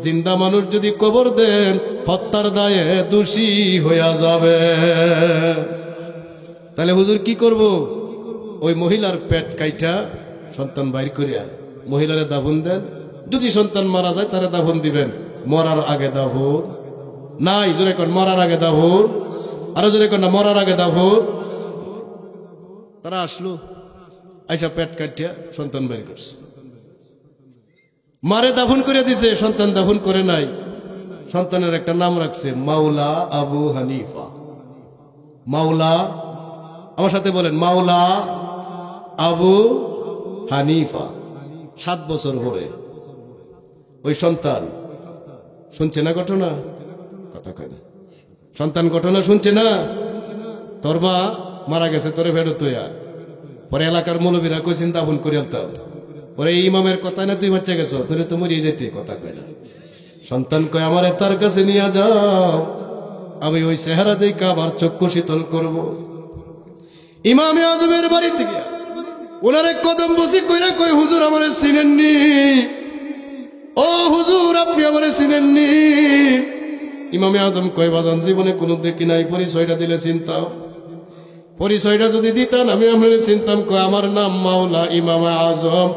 S1: জিন্দা মানুষ যদি কবর দেন হত্যার দায়ে দোষী হইয়া যাবে। তাহলে হুজুর কি করব? ওই মহিলার পেট কাইটা সন্তান বাইর করিয়া মহিলারে দাফন দেন। যদি সন্তান মারা যায় তারে দাফন দিবেন, মরার আগে দাফন নাই। জোরে কোন মরার আগে দাফন, আরো জোরে কোন না মরার আগে দাফন। তারা আসলো, আইসা পেট কাটিয়া সন্তান বাইর করছে, মারে দাফন করে দিছে, সন্তান দাফন করে নাই। সন্তানের একটা নাম রাখছে মাওলা আবু হানিফা। মাওলা, আমার সাথে বলেন মাওলা আবু হানিফা। 7 বছর পরে ওই সন্তান শুনছে না ঘটনা, কথা কয় না, সন্তান ঘটনা শুনছে না, তোর মা মারা গেছে, তোরে ফেরত হইয়া। পরে এলাকার মৌলবীরা কই চিন্তা ফোন করে আলতাম, পরে এই ইমামের কথা না তুই বাচ্চা গেছ, তোরে তো মরিয়ে যেতে, কথা কয় না। সন্তান কয় আমারে তার কাছে নিয়ে যাও, আমি ওই চেহারা দেখে আমার চক্ষু শীতল করব। ইমামে আজমের বাড়ি থেকে ওনারে কদম বসি কইরা কই হুজুর আমারে চিনেননি, ও হুজুর আপনি আমারে চিনেননি। ইমামে আজম কয় বাজান জীবনে কোনো দেখি নাই, পরিচয়টা দিলে চিনতাম, পরিচয়টা যদি দিতেন আমি আপনার চিনতাম। কয় আমার নাম মাওলা ইমামে আজম,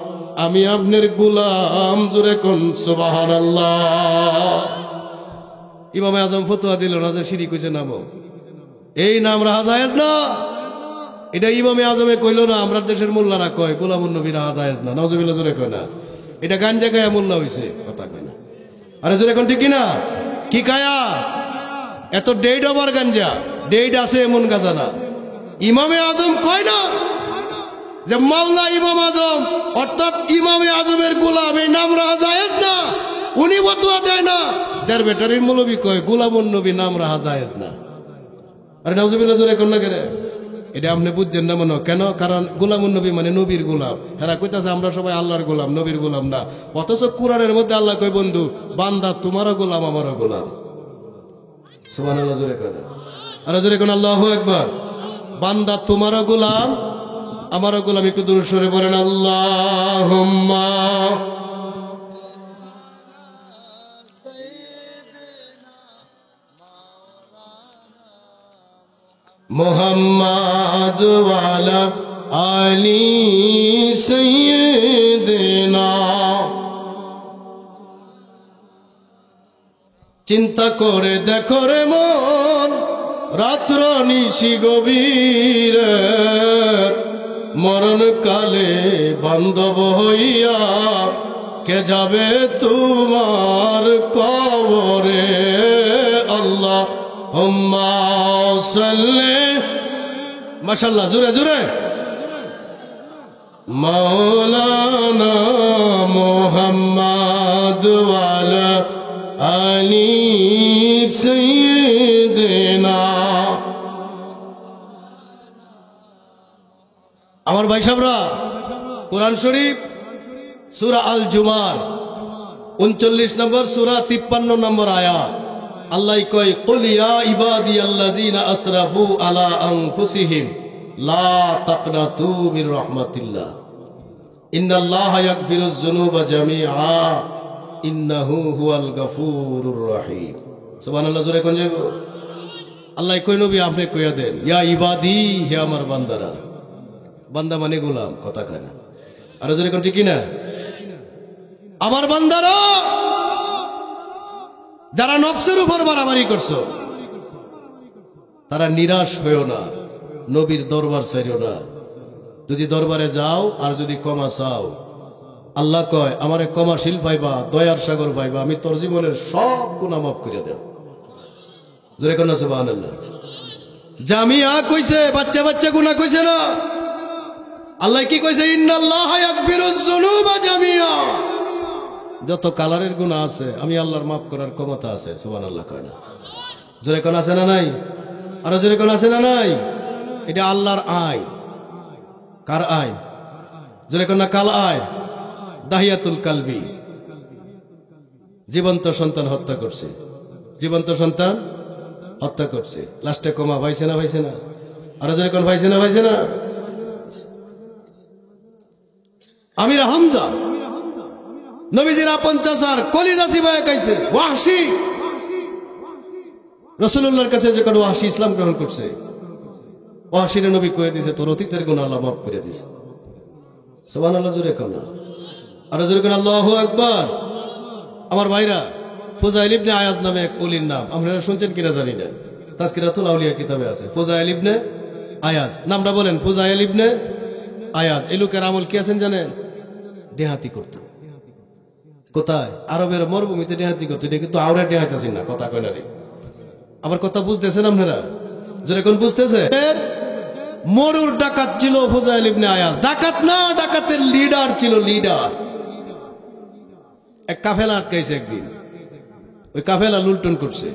S1: আমি আপনার গোলাম। জোরে কোন সুবহানাল্লাহ। ইমামে আজম ফতোয়া দিল না যে শিরিক হইছে নামও, এই নাম রাখা জায়েজ না। এটা ইমামে আজমে কইল না, আমরা দেশের মোল্লারা কয় গোলামুন নবী রাখা জায়েজ না। নাউজুবিল্লাহ, জোরে কয় না। এটা গাঞ্জা খায়া মোল্লা হইছে, কথা কয় না। আরে জোরে কোন ঠিক কিনা? কি খায়া? এত ডেট ওভার গাঞ্জা, ডেট আছে এমন গাঁজা না। ইমামে আজম কয় না যে মাওলা ইমাম আজম অর্থাৎ ইমামে আজমের গোলাম, এই নাম রাখা জায়েজ না। উনি ফতোয়া দেয় না, দেড় বেটারির মৌলবী কয় গোলামুন নবী নাম রাখা জায়েজ না। আরে নাউজুবিল্লাহ, জোরে কোন না কেরে? এটা আপনি বুঝছেন না মনে কেন? কারণ গোলামুন নবী মানে নবীর গোলাম। এরা কইতাছে আমরা সবাই আল্লাহর গোলাম, নবীর গোলাম না। অথচ কোরআনের মধ্যে আল্লাহ কয় বন্ধু বান্দা তোমারও গোলাম আমারও গোলাম। সুবহানাল্লাহ, জোরে কয় না? আরে জোরে কোন আল্লাহু আকবার। বান্দা তোমারও গোলাম আমারও গোলাম। একটু দূর সরে পড়েন আল্লাহুম্মা মুহাম্মাদ ওয়ালা আলি সাইয়্যিদিনা। চিন্তা করে দেখো রে মন, রাত্র নিশি গভীর, মরণ কালে বান্ধব হইয়া কে যাবে তোমার কবরে। আল্লাহ হুম্মা সাল্লি, মাশাআল্লাহ, জোরে জোরে, মাওলানা মুহাম্মাদ ওয়ালা আলি সাইয়্যিদিনা। আমার ভাই সাহেবরা, কোরআন শরীফ সূরা আল জুমার 39 নম্বর সূরা 53 নম্বর আয়াত আল্লাহ কয় কুল ইয়া ইবাদিয়াল্লাযিনা আসরাফু আলা আনফুসিহিম লা তাকনাতু মির রাহমাতিল্লাহ ইন্নাল্লাহা ইয়াগফিরুয যুনুবা জামিআ ইন্নাহু হুয়াল গফুরুর রহিম। সুবহানাল্লাহ, জোরে কোন যাবে? আল্লাহ কয় নবী আপনি কইয়া দেন ইয়া ইবাদি, হে আমার বান্দারা। বান্দা মানে গোলাম, কথা কয় না। আর জোরে কোন ঠিক না? আমার বান্দারা যারা নফসের উপর বাড়াবাড়ি করছো, তারা নিরাশ হইও না, নবীর দরবার ছাইরো না। যদি দরবারে যাও আর যদি ক্ষমা চাও, আল্লাহ কয় আমারে ক্ষমাশীল পাইবা, দয়ার সাগর পাইবা, আমি তোর জীবনের সব গুনাহ মাফ করে দেব। জোরে কোন সুবহানাল্লাহ। জামিয়া কইছে, বাচ্চা বাচ্চা গুনাহ কইছে না। আল্লাহ কি কইছে? ইন্নাল্লাহা ইয়াগফিরুয যুনুবা জামিআ। যত কালারের গুনাহ আছে আমি আল্লাহর মাফ করার ক্ষমতা আছে। সুবহানাল্লাহ কয় না? জোরে কোন আছে না নাই? আর জোরে কোন আছে না নাই? এটা আল্লাহর আইন। কার আইন? জোরে কোন না? কাল আইন। দাহিয়াতুল কালবি জীবন্ত সন্তান হত্যা করছে, জীবন্ত সন্তান হত্যা করছে, লাস্টে কমা পাইছে না? পাইছে না? আর জোরে কোন পাইছে না? পাইছে না? আমির হামজা নবীজির আপন চাচার কলিজা চিবায়া খাইছে। ওয়াহশী রাসূলুল্লাহর কাছে যখন ওয়াহশী ইসলাম গ্রহণ করছে, ওয়াহশীর নবী কয়ে দিয়েছে তোর অতীতের গুনাহ আল্লাহ মাফ করে দিয়েছে। সুবহানাল্লাহ, জোরে কোন না? আর জোরে কোন আল্লাহু আকবার। আমার ভাইরা, ফুজাইল ইবনে আয়াজ নামে এক ওলির নাম আপনারা শুনছেন কিনা জানি না, তাজকিরাতুল আউলিয়া কিতাবে আছে। ফুজাইল ইবনে আয়াজ নামটা বলেন। ফুজাইল ইবনে আয়াজ এই লোকের আমল কি আছেন জানেন? দেহাতি করতো। কোথায়? আরবের মরুভূমিতে দেহাতি করতো। এটা কিন্তু আওরা দেহাইতাছি না, কথা কয় না রে। আবার কথা বুঝতেছেন আপনারা? যেরকম বুঝতেছে মরুর ডাকাত ছিল ফুজাইল ইবনে আয়াজ। ডাকাত না, ডাকাতের লিডার ছিল, লিডার। এক কাফেলা আটকাইছে একদিন, ওই কাফেলা লুণ্ঠন করছে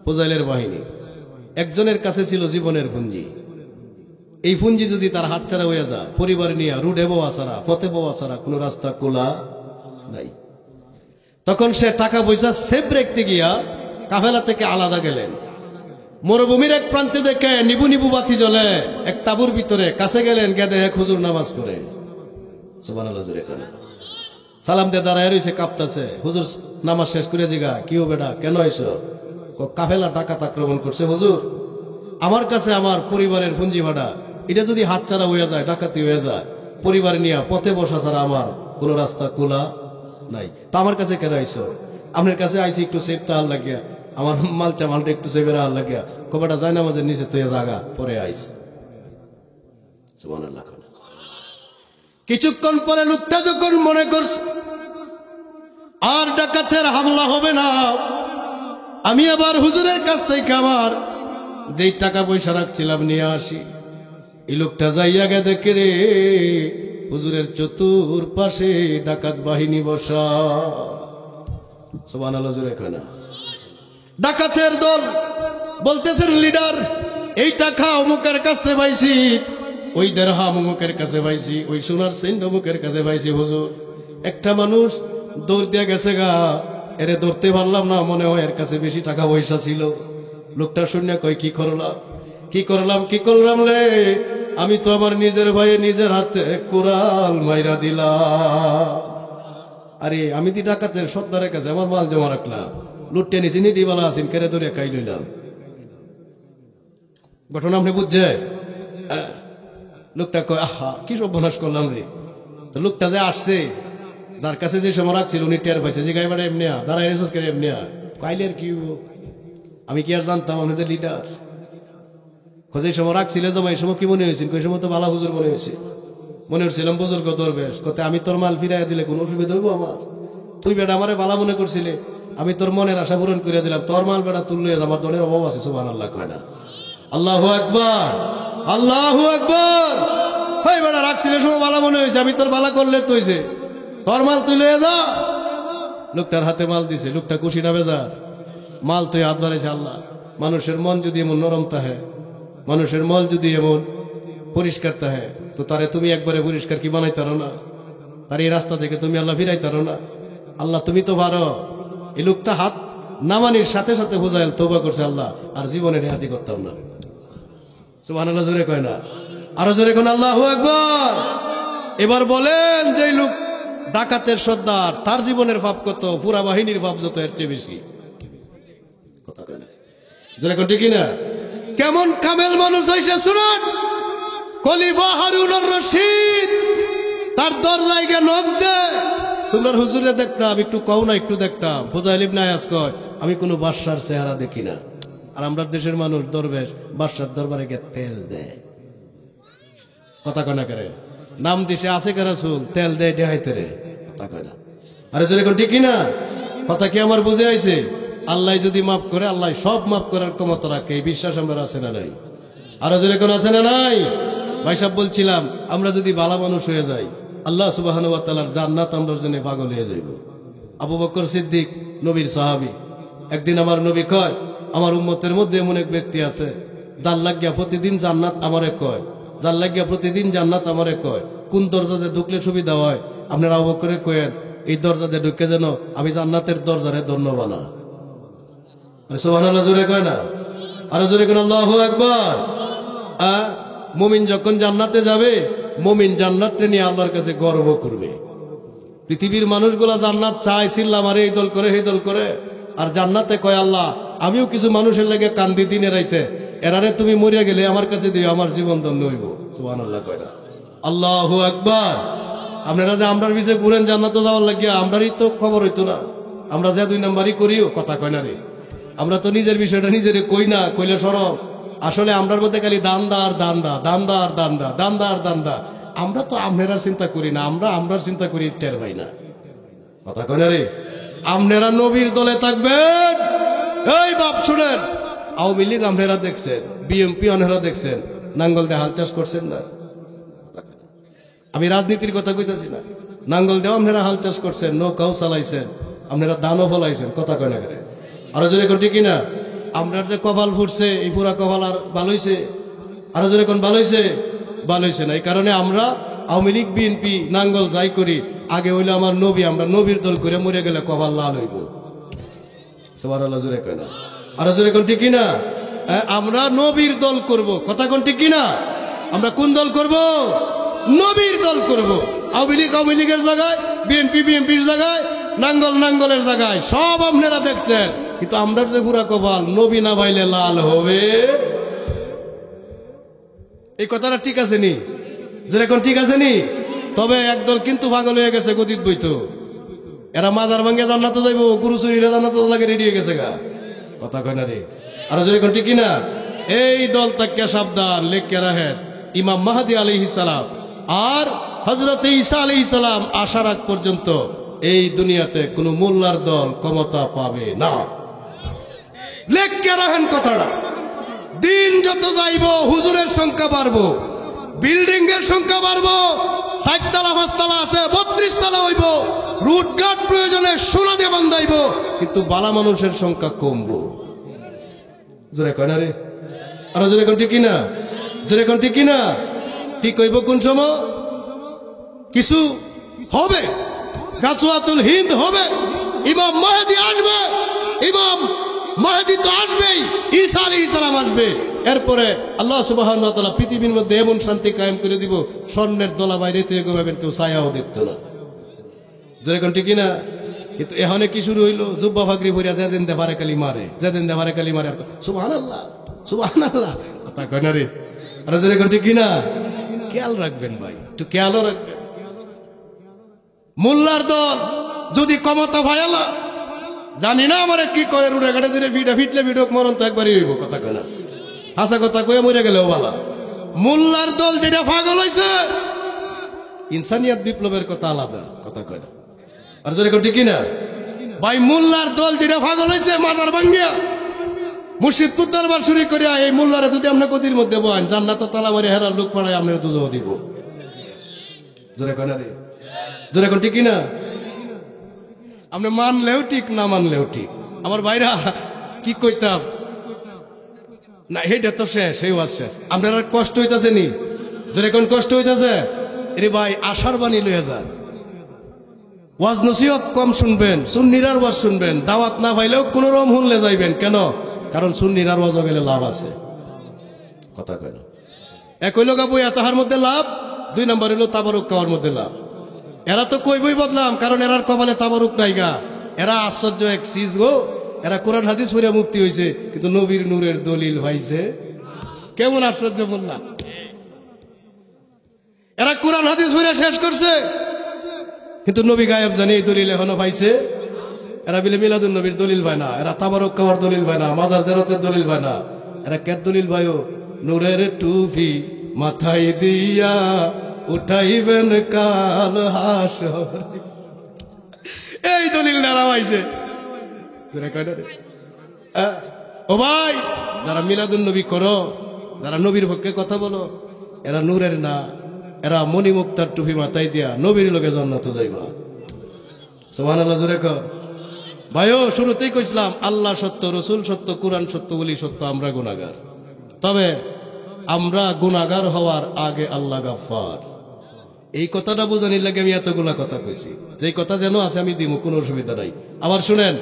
S1: ফুজাইলের বাহিনী। একজনের কাছে ছিল জীবনের পুঞ্জি। এই পুঞ্জি যদি তার হাতছাড়া হয়ে যায়, পরিবার নিয়ে রুডে বোয়া ছাড়া, পথে বোয়া ছাড়া কোনো রাস্তা খোলা নাই। তখন সে টাকা পয়সা সেফ রাখতে গিয়া কাফেলা থেকে আলাদা গেলেন। মরুভূমির এক প্রান্তে দেখে নিবু নিবু বাতি জ্বলে, এক তাবুর ভিতরে কাছে গেলেন, গেদে এক হুজুর নামাজ পড়ে। সুবহানাল্লাহ জোরে করে সালাম দিয়ে দাঁড়ায় রয়েছে, কাঁপতাছে। হুজুর নামাজ শেষ করে জিগা, কি ও বেটা কেন এসো? কাফেলা ডাকাত আক্রমণ করছে হুজুর, আমার কাছে আমার পরিবারের পুঞ্জি ভাড়া, এটা যদি হাতছাড়া হয়ে যায়, ডাকাতি হয়ে যায়, পরিবার নিয়ে পথে বসা ছাড়া আমার কোনো রাস্তা খোলা নাই। তা আমার কাছে কেন আইসো? আপনার কাছে আইসি একটু সেফ তাহার লাগিয়া, আমার মালটা একটু সেফের হার লাগিয়া। কবাটা যায় নামাজের নিচে তুই জাগা পরে আইস। সুবহানাল্লাহ। কিছুক্ষণ পরে লোকটা যখন মনে করছে আর ডাকাতের হামলা হবে না, আমি আবার হুজুরের কাছ থেকে আমার যেই টাকা পয়সা রাখছিলাম নিয়ে আসি। এই লোকটা যাইয়া গে দেখে রে, হুজুরের চতুর্পাশে ডাকাত বাহিনী বসা। সুবহানাল্লাহ জোরে কয় না। ডাকাতের দল বলতেছেন, লিডার এই টাকা অমুকের কাছে পাইছি, ওই দেড়হাম অমুকের কাছে পাইছি, ওই সোনার সেন্ট অমুকের কাছে পাইছি। হুজুর, একটা মানুষ দৌড় দিয়ে গেছে গা, এরে ধরতে পারলাম না, মনে হয় এর কাছে বেশি টাকা পয়সা ছিল। লোকটা শুনে কয়, কি করলাম কি করলাম কি করলাম রে? আমি তো আমার নিজের ভাইয়ে নিজের হাতে কোরাল মাইরা দিলাম। আরে আমি দি ডাকাতের সর্দারের কাছে আমার মাল জমা রাখলাম, লুটতে নিচে নিটিবালা আছেন, কেড়ে ধরে খাই লইলাম। ঘটনা আপনি বুঝছে? লোকটা কয়, আহা কি সর্বনাশ করলাম রে। তো লোকটা যে আসছে, যার কাছে যে সময় রাখছিল, উনি টের পাইছে যে গাইবারে এমনিয়া দাঁড়ায় রেসস করে এমনিয়া কাইলে আর কি, আমি কি আর জানতাম আপনি যে লিডার। খোঁজে সময় রাখছিলে জমা, এই সময় কি মনে হয়েছিল? ওই সময় তো বালা হুজুর মনে হয়েছে, মনে হচ্ছিলাম বুজুর্গ দরবেশ। কত আমি তোর মাল ফিরাইয়া দিলে কোনো অসুবিধা হইব আমার? তুই বেটা আমারে বালা মনে করছিলে, আমি তোর মনের আশা পূরণ করে দিলাম। তোর মাল বেটা তুললে আমার দলের অভাব আছে। সুবহানাল্লাহ কয় না? আল্লাহু আকবার, আল্লাহু আকবার। ভাই বেটা রাখছিলে সময় বালা মনে হয়েছে, আমি তোর বালা করলে তুইছে, তোর মাল তুই লয়ে যা। লোকটার হাতে মাল দিছে, লোকটা খুশি না বেজার? মাল তুই হাত বাড়াইছে। আল্লাহ, মানুষের মন যদি এমন নরম তাহে, মানুষের মন যদি এমন পরিষ্কার তাহে, তো তারে তুমি একবারে পরিষ্কার কি বানাই তারো না? তার এই রাস্তা থেকে তুমি আল্লাহ ফিরাই তারো না? আল্লাহ তুমি তো পারো। এই লোকটা হাত নামানির সাথে সাথে ফুজাইল তওবা করছে, আল্লাহ আর জীবনে রেহাতি করতাম না। সুবহানাল্লাহ জোরে কয় না? আরো জোরে কোন আল্লাহু আকবার। এবার বলেন, যে লোক ডাকাতের সর্দার, তার জীবনের পাপ কত, পুরা বাহিনীর পাপ যত, এর চেয়ে বেশি। কথা কয় না? জোরে কোন ঠিক না? কেমন কামেল মানুষ হইছে শুনুন। খলিফা হারুনুর রশিদ তার দরজায় গিয়ে নক দে, তোমরা হুজুরে দেখতাম, একটু কও না, একটু দেখতাম। ফুজাইল ইবনে আয়াজ কয়, আমি কোনো বাদশার চেহারা দেখি না। আর আমরা দেশের মানুষ দরবেশ বাদশার দরবারে গিয়ে তেল দেয়। কথা কয় না করে? নাম দিছে আছে কে রাসূল, তেল দেয় দেখাইতে রে। কথা কয় না? আরে জোরে কোন ঠিক না? কথা কি আমার বুঝে আইছে? আল্লাহ যদি মাফ করে, আল্লাহ সব মাফ করার ক্ষমতা রাখে, এই বিশ্বাস আমার আছে না নাই? আরো জোরে কোন আছে না নাই? ভাই সাহেব বলছিলাম, আমরা যদি ভালো মানুষ হয়ে যাই, আল্লাহ সুবহানাহু ওয়া তাআলার জান্নাত আমরা জন্য পাগল হয়ে যাইব। আবু বকর সিদ্দিক নবীর সাহাবী, একদিন আমার নবী কয়, আমার উম্মতের মধ্যে এমন এক ব্যক্তি আছে, যার লাগিয়া প্রতিদিন জান্নাত আমারে কয়, যার লাগিয়া প্রতিদিন জান্নাত আমারে কয়। কোন দরজাতে ঢুকলে সুবিধা হয়? আপনারা আবু বকরে কয়েন, এই দরজাতে ঢুকে যেন আমি জান্নাতের দরজারে ধন্যবাদ না। সুবহানাল্লাহ জোরে কয় না? আরো জোরে কোন আল্লাহু আকবার। মুমিন যখন জান্নাতে যাবে, মুমিন জান্নাতকে নিয়ে আল্লাহর কাছে গর্ব করবে। পৃথিবীর মানুষগুলা জান্নাত চায়, চিল্লা মারে, এই দল করে এই দল করে, আর জান্নাতে কয়, আল্লাহ আমিও কিছু মানুষের লাগে কান্দি দিনে রাইতে, এরারে তুমি মরিয়া গেলে আমার কাছে দিও, আমার জীবন ধন্য হইব। সুবহানাল্লাহ কয় না? আল্লাহু আকবার। আপনারা যে আমরার পিছে ঘুরেন জান্নাতে যাওয়ার লাগিয়া, আমরারই তো খবর হইতো না। আমরা যে 2 নাম্বারই করিও। কথা কয় না রে? আমরা তো নিজের বিষয়টা নিজের কই না, কইলে সরব। আসলে আমরার মধ্যে খালি দান্দার দান্দা, দান্দার দান্দা, দান্দার দান্দা। আমরা তো আপনারা চিন্তা করি না, আমরা আমরার চিন্তা করি, টের পাই না। কথা কয় না রে? আপনারা নবীর দলে থাকবেন। এই বাপ শুনেন, আওয়ামী লীগ আপনারা দেখছেন, বিএনপি আপনারা দেখছেন, নাঙ্গল দিয়ে হাল চাষ করছেন না? আমি রাজনীতির কথা কইতাছি না। নাঙ্গল দিয়ে আপনারা হাল চাষ করছেন, নৌকাও চালাইছেন, আপনারা ধানও ফলাইছেন, কথা কয় না করে। আরো জোরে কোন ঠিক না? আপনার যে কপাল ফুটছে, এই পুরা কপাল আর ভালো হইছে? আরো জোরে কোন ভালো হইছে? ভালো হইছে না। এই কারণে আমরা আওয়ামী লীগ বিএনপি নাঙ্গল যাই করি, আগে হইলে আমার নবী, আমরা নবীর দল করে মরে গেলে কপাল লাল হইব। সুবহানাল্লাহ, জোরে কয় না? আরো জোরে কোন ঠিক না? আমরা নবীর দল করব, কথা কোন ঠিক কিনা? আমরা কোন দল করব? নবীর দল করব। আওয়ামী লীগের জায়গায়, বিএনপি বিএনপির জায়গায়, নাঙ্গল নাঙ্গলের জায়গায়, সব আপনারা দেখছেন। কিন্তু আমরা যে পুরা কপাল, নবী না ভাইলে লাল হবে। এই কথাটা ঠিক আছে নি? যেরকম ঠিক আছে নি? তবে একদল কিন্তু পাগল হয়ে গেছে গদিত বইতো, এরা মাজার ভাঙ্গে জান্নাতে যাইব, গুরু চুরিরা জান্নাতে লাগে রেডি হয়ে গেছে গা, কথা কয় না রে? আর যেরকম ঠিক কিনা? এই দল তাকে সাবধান, লেখকে রাখেন। ইমাম মাহদী আলাইহিস সালাম আর হযরত ঈসা আলাইহিস সালাম আসার আগ পর্যন্ত এই দুনিয়াতে কোন মোল্লার দল ক্ষমতা পাবে না। লেখকে রাখেন কথাটা। দিন যত যাইব হুজুরের সংখ্যা বাড়বো, বিল্ডিং এর সংখ্যা বাড়বো, 4 তলা 5 তলা আছে, 32 তলা হইব, রুটঘাট প্রয়োজনে সোনা দিয়ে বান্ধাইব, কিন্তু বালা মানুষের সংখ্যা কমবো। জোরে কয় না রে? আর জোরে কোন ঠিক কিনা? জোরে কোন ঠিক কিনা? ঠিক হইব কোন সময়? কিছু হবে, গাজওয়াতুল হিন্দ হবে, ইমাম মাহদী আসবে, ইমাম মাহদী তো আসবেই, ঈসা আলাইহিস সালাম আসবে। এরপরে আল্লাহ সুবহানাহু ওয়া তাআলা পৃথিবীর মধ্যে এমন শান্তি কায়েম করে দিব, স্বর্ণের দলা বাইরে থেকে ঘুমাবেন, কেউ ছায়াও দেখতো না। যেরকম ঠিক না? কিন্তু এখানে কি শুরু হইলো? জুব্বা ফাকরি ভরিয়া যেদিন দেবারে কালি মারে, যেদিন দেবারে কালি মারে, সুবহানাল্লাহ সুবহানাল্লাহ, কথা কয় না রে? আর যেরকম ঠিক না? খেয়াল রাখবেন ভাই, একটু খেয়ালও রাখবেন। মোল্লার দল যদি ক্ষমতা ভাইয়ালা, জানি না আমার কি করে, রুড়ে ঘাটে ধরে ফিটলে ভিডক মরণ তো একবারই হইব, কথা কয় না? হাসা কথা কয়ে মরে গেলেও বালা। মোল্লার দল যেটা পাগল হয়েছে, ইনসানিয়াত বিপ্লবের কথা আলাদা, কথা কয় না? আর যেরকম ঠিক না ভাই? মোল্লার দল যেটা পাগল হয়েছে, মাজার ভাঙ্গিয়া মুর্শিদপুর দরবার শুরু করিয়া, এই মোল্লারে যদি আপনি গদির মধ্যে বলেন, জান্নাত তালা মারি হেরার লোক পাড়ায় আপনার দুজো দিব। জোরে কয় না রে? জোরে কোন ঠিক না? আপনি মানলেও ঠিক, না মানলেও ঠিক। আমার ভাইরা কি কইতাম না, এটা তো শেষ, এই ওয়াজ শেষ। আপনার আর কষ্ট হইতাছে নি? জোরে কোন কষ্ট হইতাছে? রে ভাই, আশার বাণী লইয়া যান, ওয়াজ নসিহত কম শুনবেন, সুন্নিরার ওয়াজ শুনবেন, দাওয়াত না পাইলেও কোন রকম শুনলে যাইবেন। কেন? কারণ সুন্নিরার ওয়াজ গেলে লাভ আছে, কথা কয় না? এক হইল গা বই তাহার মধ্যে লাভ, 2 নম্বর হইল তাবারুক খাওয়ার মধ্যে লাভ। এরা তো কইবই বদলাম, কারণ এরার কপালে তাবারুক নাই গা। এরা আশ্চর্য এক চিজ গো, এরা কোরআন হাদিস পড়ে মুক্তি হয়েছে, কিন্তু নবীর নূরের দলিল পাইছে। কেমন আশ্চর্য বললাম! এরা কোরআন হাদিস পড়ে শেষ করছে, কিন্তু নবী গায়েব জানি এই দলিল এখনো পাইছে। এরা বিলে মিলাদুন নবীর দলিল পায় না, এরা তাবারুক খাওয়ার দলিল পায় না, মাজার জিয়ারতের দলিল পায় না। এরা কের দলিল পায়ও? নূরের টুপি মাথায় দিয়া উঠাইবেন কাল হাসর, এই দলিল নারা পাইছে। ও ভাই, যারা মিলাদুন নবী করো, যারা নবীর পক্ষে কথা বলো, এরা নূরের না, এরা মণিমুক্তার টুপি মাথায় দিয়া নবীর লোকে জান্নাতে যাইবা। সুবহানাল্লাহ, জোরে কর ভাইও। শুরুতেই কইছিলাম, আল্লাহ সত্য, রসুল সত্য, কোরআন সত্য, বলি সত্য, আমরা গুনাহগার। তবে আমরা গুনাহগার হওয়ার আগে আল্লাহ গাফফার। এই কথাটা বোঝানির লাগে আমি এতগুলা কথা কইছি, যে কথা যেন আছে আমি দিব, কোনো অসুবিধা নাই। আবার শুনেন,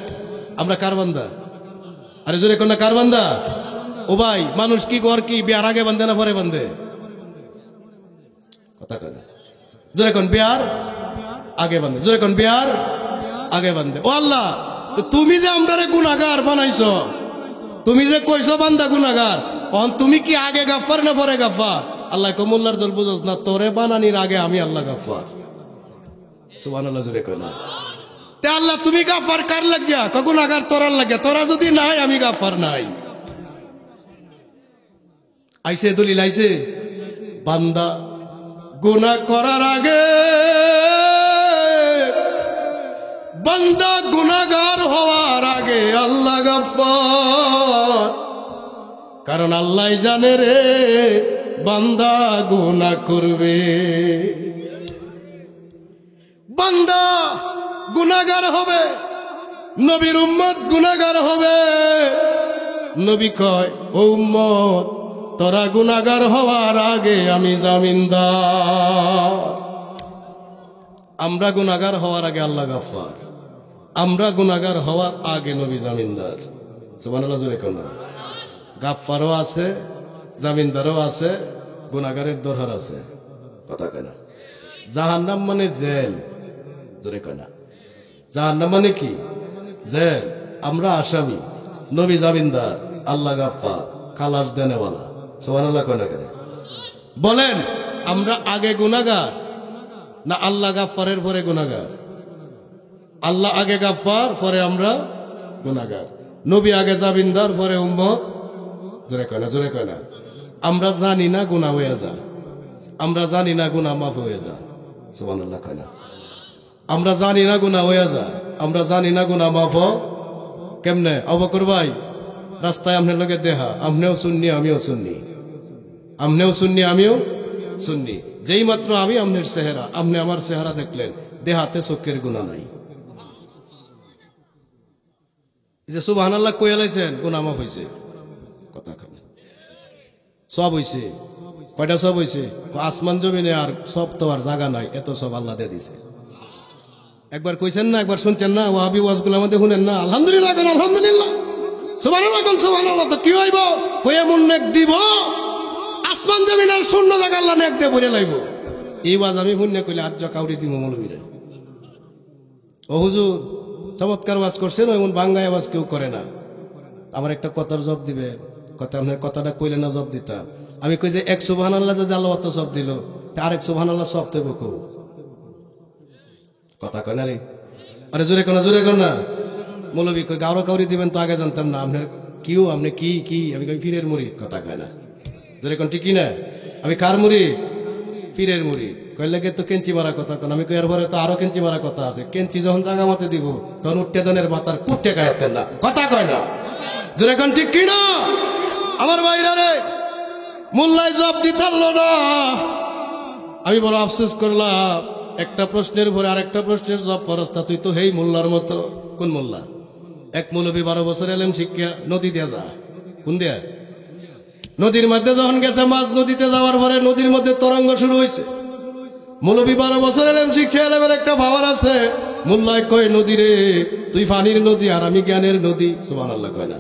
S1: আমরা কার বান্দা? আরে জোরে কোন কার বান্দা? ও ভাই, মানুষ কি ঘর কি বিয়ার আগে বান্ধে না পরে বান্ধে? কথা কয় না? জোরে কোন বিয়ার আগে বান্ধে, জোরে কোন বিয়ার আগে বান্ধে। ও আল্লাহ, তুমি যে আমরারে গুনাহগার বানাইছ, তুমি যে কইছো বান্দা গুনাহগার, তুমি কি আগে গাফফার না পরে গাফফার? আল্লাহ কমুল্লার দল বুঝোস না, তোরে বানানির আগে আমি আল্লাহ গাফফার। সুবহানাল্লাহ, জোরে কয় না? তে আল্লাহ তুমি গাফফার কার লাগিয়া? গুনাহগার তোরার লাগিয়া। তোরা যদি নাই, আমি গাফফার নাই। আইছে দলিল আইছে, বান্দা গুনাহ করার আগে, বান্দা গুনাহগার হওয়ার আগে আল্লাহ গাফফার। কারণ আল্লাহ জানে রে, বান্দা গুনাহ করবে, বান্দা গুনাহগার হবে, নবীর উম্মত গুনাহগার হবে। নবী কয়, ও উম্মত, তোরা গুনাহগার হওয়ার আগে আমি জামিনদার। আমরা গুনাহগার হওয়ার আগে আল্লাহ গাফফার, আমরা গুনাহগার হওয়ার আগে নবী জামিনদার। সুবহানাল্লাহ জোরে কোন। গাফফারও আছে, জামিনদারও আছে, গুনাহগারের দরহার আছে। কথা কয় না। জাহান্নাম মানে জেল, জোরে কয় না। জাহান্নাম মানে কি? জেল। আমরা আসামি, নবী জামিনদার, আল্লাহ গাফফার, খালাস দেনেওয়ালা। সুবহানাল্লাহ কয় না কেন? বলেন, আমরা আগে গুনাহগার না আল্লাহ গাফফারের পরে গুনাহগার? আল্লাহ আগে গাফফার, পরে আমরা গুনাহগার। নবী আগে জামিনদার, পরে উম্মত। জোরে কয় না, জোরে কয় না। আমরা জানি না গুনাহ হয়ে যায়, আমরা জানি না গুনাহ মাফ হয়ে যায়। সুবহানাল্লাহ কয় না। আমরা জানি না গুনাহ হয়ে যায়, আমরা জানি না গুনাহ মাফ কেমনে। আবু বকর ভাই, রাস্তায় আপনার লগে দেখা, আপনিও সুন্নি আমিও সুন্নি, আপনিও সুন্নি আমিও সুন্নি। যেই মাত্র আমি আপনার চেহারা, আপনি আমার চেহারা দেখলেন, দেহাতে চোখের গুনাহ নাই। যে সুবহানাল্লাহ কইয়া লাইছেন, গুনাহ মাফ হইছে। কথা কয় না। সব হইছে। কয়টা সব হইছে? আসমান জমিনে আর সব তো আর জায়গা নাই, এত সব আল্লাহ দিয়ে দিছে। একবার কইছেন না, একবার শুনছেন না, ওয়াহাবি ওয়াজগুলো আমাদের শুনেন না? আলহামদুলিল্লাহ কোন, আলহামদুলিল্লাহ, সুবহানাল্লাহ কোন, সুবহানাল্লাহ। তো কি হইব? কই এমন নেক দিব, আসমান জমিন আর শূন্য জায়গা আল্লাহ নেক দিয়ে ভরে লাইব। এই ওয়াজ আমি শুনে কইলে আজ কাউরি দিব মৌলবীরে। ও হুজুর, চমৎকার ওয়াজ করছেন, এমন বাঙ্গায় ওয়াজ কেউ করে না। আমার একটা কথার জব দিবে, কথা আপনার কথাটা কইলে না জব দিতাম। আমি কই যে এক সুবহানাল্লাহ যদি আল্লাহ অত সব দিল, আরেক সুবহানাল্লাহ সব দেব কেউ। কথা কয় না রে? আরে জোরে কোন, জোরে কোন না। মৌলবী কই গাওরা কাউরি দিবেন তো আগে জানতাম না। আপনার কিও, আপনি কি কি? আমি কই পীরের মুরিদ। কথা কয় না, জোরে কোন, ঠিক না? আমি কার মুরিদ? পীরের মুরিদ। কইলে তো কেঞ্চি মারা কথা কোন। আমি কই এর পরে তো আরো কেঞ্চি মারা কথা আছে। কেঞ্চি যখন জায়গা মতে দিব, তখন উঠতে দনের মাথার কুটে গায়েতেন না। কথা কয় না, জোরে কোন, ঠিক কি না? আমার ভাইরা রে, মোল্লায় জবাব দিতে পারল না। আমি বড় আফসোস করলাম। একটা প্রশ্নের পরে আরেকটা প্রশ্নের জবাব পরস্তা, তুই তো হেই মোল্লার মতো। কোন মোল্লা? এক মৌলবী 12 বছর এলেম শিক্ষা নদী দিয়ে যায়। কোন দিয়া? নদীর মধ্যে যখন গেছে, মাছ নদীতে যাওয়ার পরে নদীর মধ্যে তরঙ্গ শুরু হয়েছে। মৌলবী 12 বছর এলেম শিক্ষা, এলেমের একটা পাওয়ার আছে। মোল্লায় কয়, নদী রে, তুই পানির নদী আর আমি জ্ঞানের নদী। সুবহানাল্লাহ কয় না।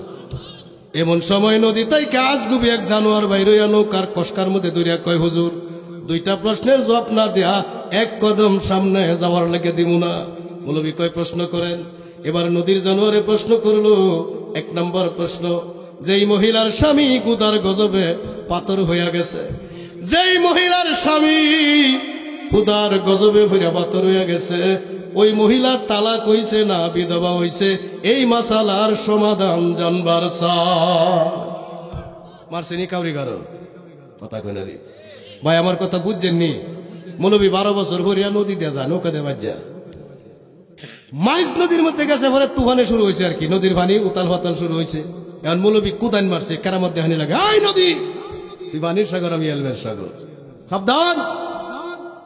S1: এমন সময় নদী তাই কাজ গুবি এক জানোয়ার বাইরে নৌকার কষ্কার মধ্যে দৌড়িয়া কয়, হুজুর, দুইটা প্রশ্নের জবাব না দেয়া এক কদম সামনে যাওয়ার লেগে দিব না। মৌলবী কয়, প্রশ্ন করেন। এবার নদীর জানোয়ারে প্রশ্ন করলো। 1 নম্বর প্রশ্ন, যেই মহিলার স্বামী গুদার গজবে পাথর হইয়া গেছে, যেই মহিলার স্বামী গুদার গজবে ভরিয়া পাথর হইয়া গেছে, ওই মহিলা তালাক হইছে না বিধবা হইছে? এই মাসালার সমাধান জানবার মারছেনি কাউরি কারো। কথা কই না রে ভাই, আমার কথা বুঝছেননি? মৌলবী 12 বছর ভরিয়া নদী দিয়ে যা, নৌকা দিয়ে বাজ্যা মাইজ নদীর মধ্যে গেছে, পরে তুফানে শুরু হয়েছে আর কি। নদীর পানি উতাল পাতাল শুরু হয়েছে। এখন মৌলবী কুদান মারছে, কেরামত দেহানি লাগে, আই নদী, তুই পানির সাগর, আমি এলমের সাগর, সাবধান।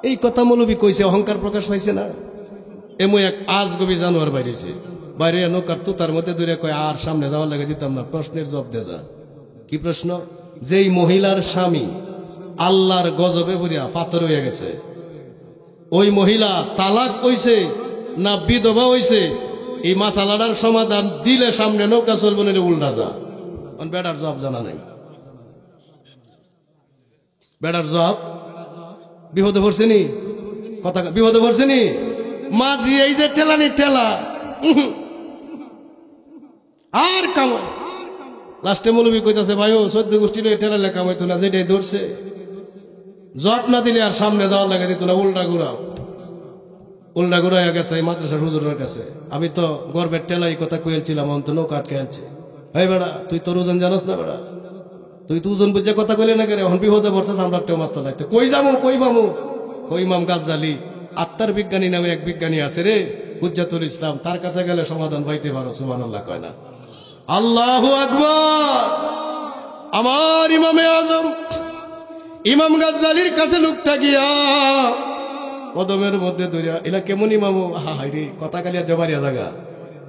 S1: এই কথা মৌলবী কইছে, অহংকার প্রকাশ পাইছে না? এমন এক আজগবি জানোয়ার বাইরেছে, বাইরে নৌকার তুতার মধ্যে দূরে কয়, আর সামনে যাওয়ার লাগে দিতাম না। প্রশ্নের জবাব দে যা। কি প্রশ্ন? যেই মহিলার স্বামী আল্লাহর গজবে পড়িয়া পাথর হয়ে গেছে, ওই মহিলা তালাক হইছে না বিধবা হইছে? এই মাসালাটার সমাধান দিলে সামনে নৌকা চলবো না, উল্টা যা। বেটার জবাব জানা নাই। বেটার জবাব বিপদে পড়ছেনি? কথা বিপদে পড়ছেনি? মাঝি এই যে ঠেলানি ঠেলা আর কামাই। লাস্টে মৌলবী কইতাছে, ভাই ও 14 গোষ্ঠী লই ঠেলালে কামাইতো না, যেটাই ধরছে জব না দিলে আর সামনে যাওয়ার লাগে দিত না। উল্টা ঘুরাও, উল্টা ঘুরাইয়া গেছে এই মাদ্রাসার হুজুরের কাছে। আমি তো গর্বের ঠেলাই কথা কইলছিলাম, অন্ত নৌকা আটকে আনছে। ভাই বেড়া, তুই তোর ওজন জানাস না বেড়া? তুই তো ওজন বুঝে কথা কইলে না কেন? এখন বিপদে পড়ছিস, আমরা টেও মাস্ত নাই। কই যাবো, কই পামু? কই ইমাম গাজ্জালি আত্মার বিজ্ঞানী নামে এক বিজ্ঞানী আছে রে, হুজ্জাতুল ইসলাম, তার কাছে গেলে সমাধান পাইতে পারো। সুবহানাল্লাহ কয় না? আল্লাহু আকবার। আমার ইমামে আজম ইমাম গাজ্জালির কাছে লোকটা গিয়া কদমের মধ্যে ধরিয়া এলা কেমন ইমাম হাই রে কথা কালিয়া জবারিয়া জায়গা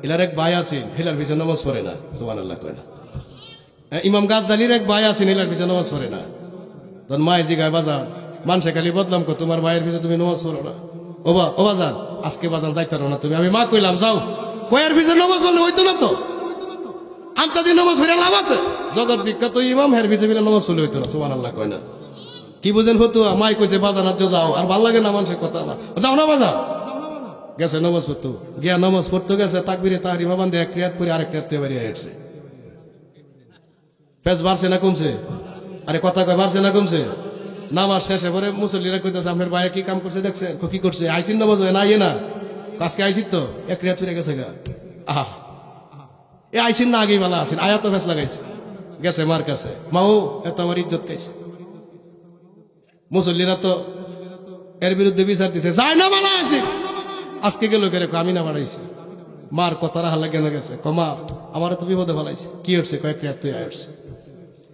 S1: এলার এক ভাই আছেন হেলার পিছনে নামাজ পড়ে না সুবহানাল্লাহ কয় না ইমাম গাজ্জালির এক ভাই আছেন হেলার পিছনে নামাজ পড়ে না তখন মায় জিগায় বাজান মানুষে খালি বদলাম কো তোমার ভাইয়ের পিছনে তুমি নামাজ পড়ো না ও বাজান আজকে বাজান যাইতারো না তুমি আমি মা কইলাম যাও কয়ের পিছনে নামাজ পড়লে হইতো না তো আন্তাজি নামাজ পড়ে লাভ আছে জগৎ বিখ্যাত ইমাম হের পিছনে নামাজ পড়লে হইতো না সুবহানাল্লাহ কয় না কি বুঝেন ফতুয়া মাই কইছে বাজান আর যাও আর ভাল লাগে না মানুষের কথা না যাও না বাজান গেছে নামাজ পড়তো গিয়া নামাজ পড়তে গেছে তাকবিরে তাহরিমা বান্ধে এক রিয়াত পরে আরেক রিয়াত বেরিয়ে আসছে পেজ বাড়ছে না কমছে আরে কথা কয় বাড়ছে না কমছে নামাজ শেষে পরে মুসল্লিরা কইতেছে আপনার ভাই কি কাম করছে দেখছে কি করছে আইসিন নামাজ হয় না ইয়ে না আজকে আইসিত তো এক রিয়াত ফিরে গেছে গা আহা এ আইসিন না আগেই ভালো আছেন আয়া তো ফেস লাগাইছে গেছে মার কাছে মাও এত আমার ইজ্জত খাইছে মুসল্লিরা তো এর বিরুদ্ধে বিচার দিছে যায় না ভালো আছে আজকে গেল কেরে আমি না বাড়াইছি মার কথারা হালা কেন গেছে কমা আমার তো বিপদে ভালাইছে কি হচ্ছে কয়েক রেহাত তুই আয়সছে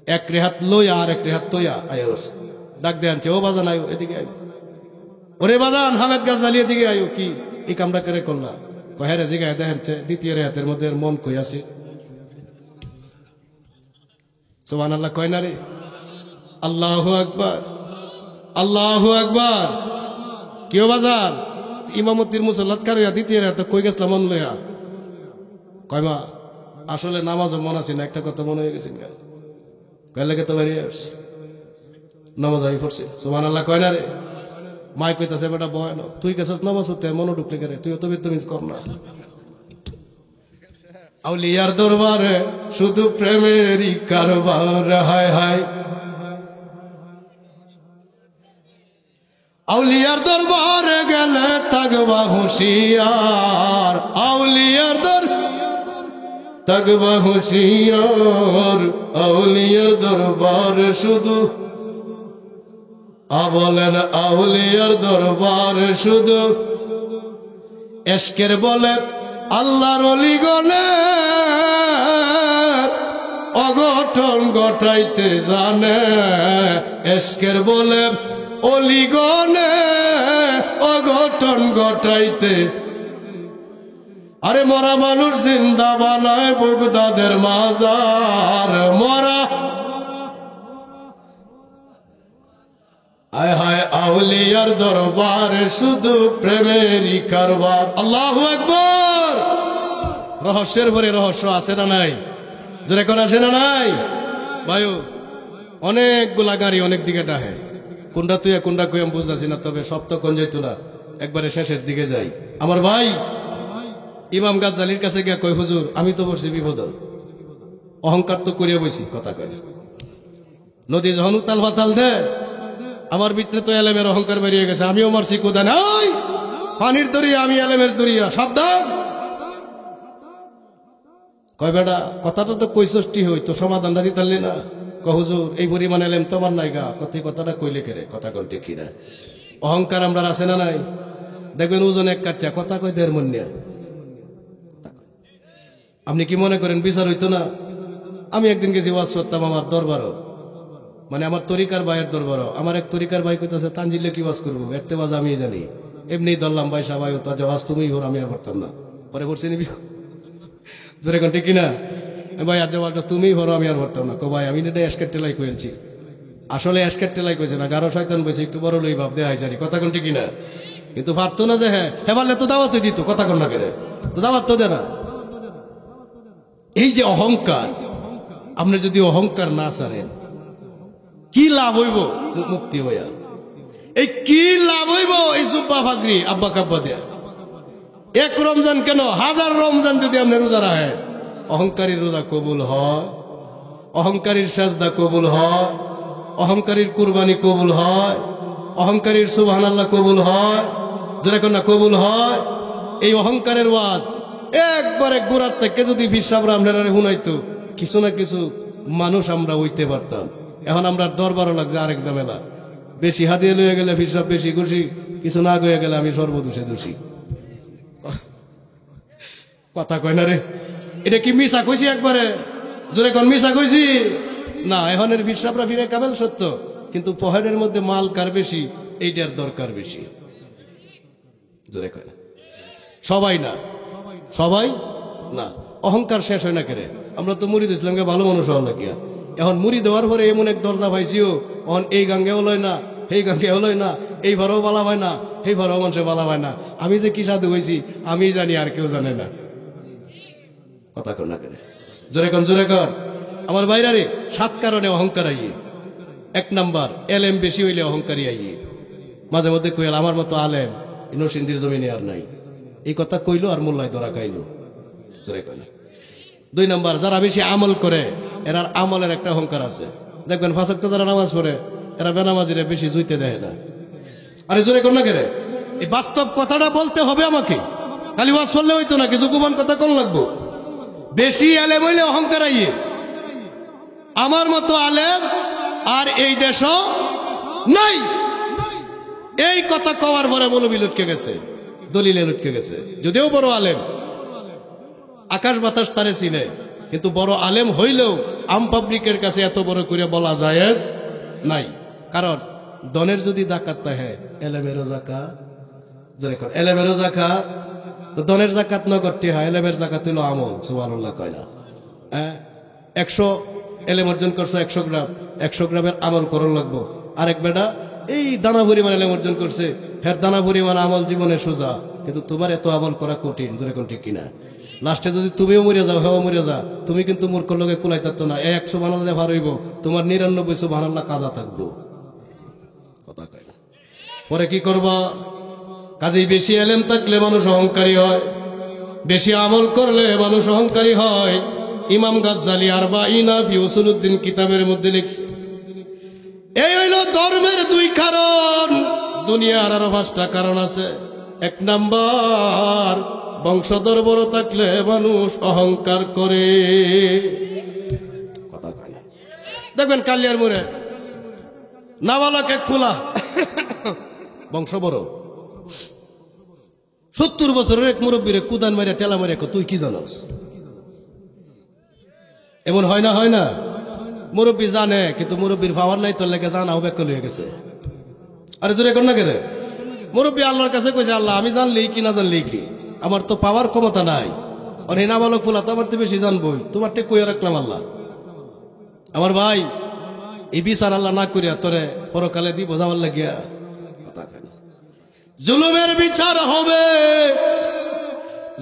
S1: এক রেহাত লইয়া আর এক রেহাত তৈয়া আয়স ডাক দিয়ে আনছে ও বাজান আয়ো এদিকে আয়ো ওরে বাজান হামেদ গাজ্জালি এদিকে আয়ো কি এই কামরা করে করলা কহেরে জিগায় দেখছে দ্বিতীয় রেহাতের মধ্যে মন কই আছে সুবহানাল্লাহ কয় না রে আল্লাহু আকবার আল্লাহু আকবার কেউ বাজান ইমামতির মুসল্লাত কারিয়া দ্বিতীয় রাতে কই গেছলাম মন লইয়া কয় মা আসলে নামাজও মন আছে না একটা কথা মনে হয়ে গেছেন গা কয় লাগে তো বেরিয়ে আসছি নামাজ আমি পড়ছি সুবহানাল্লাহ কয় না রে মাই কইতাছে বেটা বয় না তুই গেছস নামাজ পড়তে মনে ঢুকলে করে তুই তো বেতমিজ কর না আউলিয়ার দরবারে শুধু প্রেমেরই কারবার হায় হায় আউলিয়ার দরবারে গেলে থাকবা হুঁশিয়ার আউলিয়ার থাকবা হুঁশিয়ার আউলিয়ার দরবারে শুধু বলেন আউলিয়ার দরবারে শুধু এশকের বলে আল্লাহর অলিগণে অঘটন ঘটাইতে জানে এশকের বলে অলিগণে অঘটন ঘটাইতে আরে মরা মানুষ জিন্দা বানায় বগদাদের মাজার মরা আয় হায় আউলিয়ার দরবারে শুধু প্রেমেরই কারবার আল্লাহু আকবার রহস্যের পরে রহস্য আছে না নাই জোরে কোন আছে না নাই বায়ু অনেকগুলা গাড়ি অনেক দিকে ডাহে কোনটা তুই কোনটা কই আমি বুঝতেছি না তবে সব তো কোন যাইতো না একবারে শেষের দিকে যাই আমার ভাই ইমাম গাজ্জালির কাছে গিয়া কই হুজুর আমি তো পড়ছি বিপদ অহংকার তো করিয়া বইছি কথা কয় নদী যখন উতাল পাতাল দে আমার ভিতরে তো এলেমের অহংকার বেরিয়ে গেছে আমিও মারছি কোদা নাই পানির দরিয়া আমি এলেমের দরিয়া সাবধান কয় বেটা কথাটা তো কইসষ্টি হইতো সমাধানটা দিতালি না হুজুর এই পরিমাণ এলেম তো আমার নাই গা কথাটা কইলে কেরে কথা কল ঠিক না অহংকার আমরা আছে না নাই দেখবেন ওজন এক কাচ্চা কথা কই দের মন নিয়ে আপনি কি মনে করেন বিচার হইতো না আমি একদিন গেছি ওয়াজ করতাম আমার দরবারও মানে আমার তরিকার ভাইয়ের দরবারও আমার এক তরিকার ভাই কইতাছে তানজিলে কি ওয়াজ করবো এরতে বাজ আমি জানি এমনি ধরলাম ভাই সবাই তা ওয়াজ তুমি হোর আমি আর করতাম না পরে পড়ছি নিবি যেরকম ঠিক কিনা ভাই আজ ওয়াজটা তুমি হরো আমি আর করতাম না কো ভাই আমি এটা এসকের টেলাই কইছি আসলে এসকের টেলাই কইছে না গারো শয়তান বইছে একটু বড় লই ভাব দেয় জানি কথা কোন ঠিক কিনা কিন্তু পারতো না যে হ্যাঁ হেবালে তো দাওয়াত দিত কথা কোন না কেন তো দাওয়াত তো দে না এই যে অহংকার আপনি যদি অহংকার না ছাড়েন কি লাভ হইব মুক্তি হইয়া এই কি লাভ হইব এই জুব্বা ফাগরি আব্বা কাব্বা দেয়া এক রমজান কেন হাজার রমজান যদি আপনি রোজা রাখেন অহংকারীর রোজা কবুল হয় অহংকারীর সাজদা কবুল হয় অহংকারীর কুরবানি কবুল হয় অহংকারীর সুবহানাল্লাহ কবুল হয় যেরকম না কবুল হয় এই অহংকারের ওয়াজ একবারে গোড়ার থেকে যদি ফিসাবরা আপনারা শুনাইতো কিছু না কিছু মানুষ আমরা হইতে পারতাম এখন আমরা দরবারও লাগছে আরেক ঝামেলা বেশি হাতিয়ে লইয়া গেলে ফিসাব বেশি খুশি কিছু না গিয়ে গেলে আমি সর্বদোষে দোষী কথা কয় না রে এটা কি মিশা কইছি একবারে জোরে কোন মিশা কইছি না এখনের ফিসাবরা ফিরে কামেল সত্য কিন্তু পকেটের মধ্যে মাল কার বেশি এইটার দরকার বেশি। জোরে কয় না, সবাই না, সবাই না। অহংকার শেষ হয় না কেরে? আমরা তো মুড়ি দিয়েছিলামকে ভালো মানুষ হওয়ার লাগিয়া, এখন মুড়ি দেওয়ার পরে এমন এক দরজা পাইছিও, এখন এই গাঙ্গেও লয় না, এই গাঙ্গেও লয় না, এই ভাড়াও বালা হয় না, এই ভাড়াও মানুষের বালা হয় না। আমি যে কি সাধু হয়েছি আমি জানি, আর কেউ জানে না। কথা কর না কেরে? জোরে কর, জোরে কর। আমার বাইরারে 7 কারণে অহংকার আইয়ে। 1 নাম্বার, এলেম বেশি হইলে অহংকারী আইয়ে। মাঝে মধ্যে কইল আমার মতো আলেম নরসিংদীর জমিনে আর নাই, এই কথা কইলো আর মোল্লায় ধরা খাইলো। জোরে কয় না। 2 নাম্বার, যারা বেশি আমল করে এরার আমলের একটা অহংকার আছে। দেখবেন 5 ওয়াক্ত যারা নামাজ পড়ে এরা বেনামাজিরা বেশি জুইতে দেয় না। আরে জোরে কর না কেরে? এই বাস্তব কথাটা বলতে হবে আমাকে, খালি ওয়াজ করলে হইতো না, কিছু গোপন কথা কোন লাগবো। বেশি আলেম হইলে অহংকার আইয়ে। আমার মতো আলেম আর এই দেশও নাই। এই কথা কওয়ার পরে মৌলবি লটকে গেছে, দলিলে লটকে গেছে। যদিও বড় আলেম, আকাশ বাতাস তারে চিনে, কিন্তু বড় আলেম হইলেও আম পাবলিকের কাছে এত বড় করে বলা জায়েজ নাই। কারণ দনের যদি জাকাত থাকে এলেমেরও জাকাত, জোরে কর, এলেমেরও জাকাত। তো দনের জাকাত নগদটি হয়, এলেমের জাকাত হইল আমল। সুবহানাল্লাহ কয় না? 100 এলেম অর্জন করছো, 100 গ্রাম, 100 গ্রামের আমল করণ লাগবো। আরেক বেটা এই দানা পরিমাণ এলেম অর্জন করছে, হ্যাঁ দানা পরিমাণ আমল জীবনে সোজা, কিন্তু তোমার এত আমল করা কঠিন। জোরে কোন ঠিক কিনা? লাস্টে যদি তুমিও মরে যাও, হেও মরে যা, তুমি কিন্তু মূর্খ লোকে কুলাই থাকতো না। 100 বানালে ভার হইব, তোমার 99 সুবহানাল্লাহ কাজা থাকবো। কথা কয় না? পরে কি করবা? কাজেই বেশি এলেম থাকলে মানুষ অহংকারী হয়, বেশি আমল করলে মানুষ অহংকারী হয়। ইমাম গাজ্জালি আরবাঈনা ফি উসুলুদ্দিন কিতাবের মধ্যে লিখছে, এই হইল ধর্মের 2 কারণ। দুনিয়ার আরো 5টা কারণ আছে। 1 নাম্বার, বংশধর বড় থাকলে মানুষ অহংকার করে। কথা কয় না? দেখবেন কালিয়ার মোড়ে নাবালকে খোলা বংশ বড়, 70 বছরের এক মুরব্বীরে কুদান মারিয়া টেলা মারিয়া তুই কি জানাস? এমন হয় না? হয় না? মুরব্বী জানে, কিন্তু মুরব্বীর পাওয়ার নাই, তোর লেগে জানা হবে হয়ে গেছে। আরে জোরে কর না কেরে? মুরব্বী আল্লাহর কাছে কইছে, আল্লাহ আমি জানলেই কি না জানলেই কি, আমার তো পাওয়ার ক্ষমতা নাই। আর হে নাবালক পোলা তো আমার তো বেশি জানবই, তোমার টেক কইয়া রাখলাম আল্লাহ। আমার ভাই, এই বিচার আল্লাহ না করিয়া তোরে পরকালে দিব যাওয়ার লাগিয়া। কথা কয় না? জুলুমের বিচার হবে,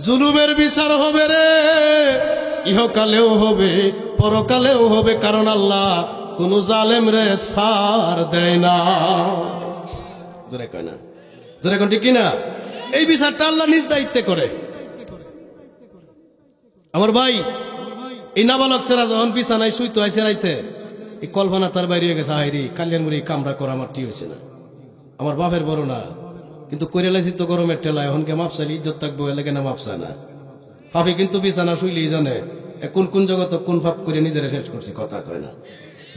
S1: জুলুমের বিচার হবে রে, ইহকালেও হবে পরকালেও হবে। কারণ আল্লাহ কোন জালেম রে সার দেয় না। জোরে কয় না? জোরে কোন ঠিক কিনা? এই বিচারটা আল্লাহ নিজ দায়িত্বে করে। আমার ভাই, এই নাবালক সেরা যখন বিছানায় শুইতে হয়েছে রাইতে, এই কল্পনা তার বাইরে হয়ে গেছে, হাইরি কালিয়ান মুড়ি কামড়া করা আমার ঠিক হয়েছে না, আমার বাপের বড় না, কিন্তু করে লাইছি তো গরমের টেলায়, এখনকে মাপসাইলে ইজ্জত থাকবো, এলাকে না মাপসায় না। পাপি কিন্তু বিছানা শুইলেই জানে কোন কোন জগত কোন পাপ করে নিজেরা শেষ করছে। কথা কয় না?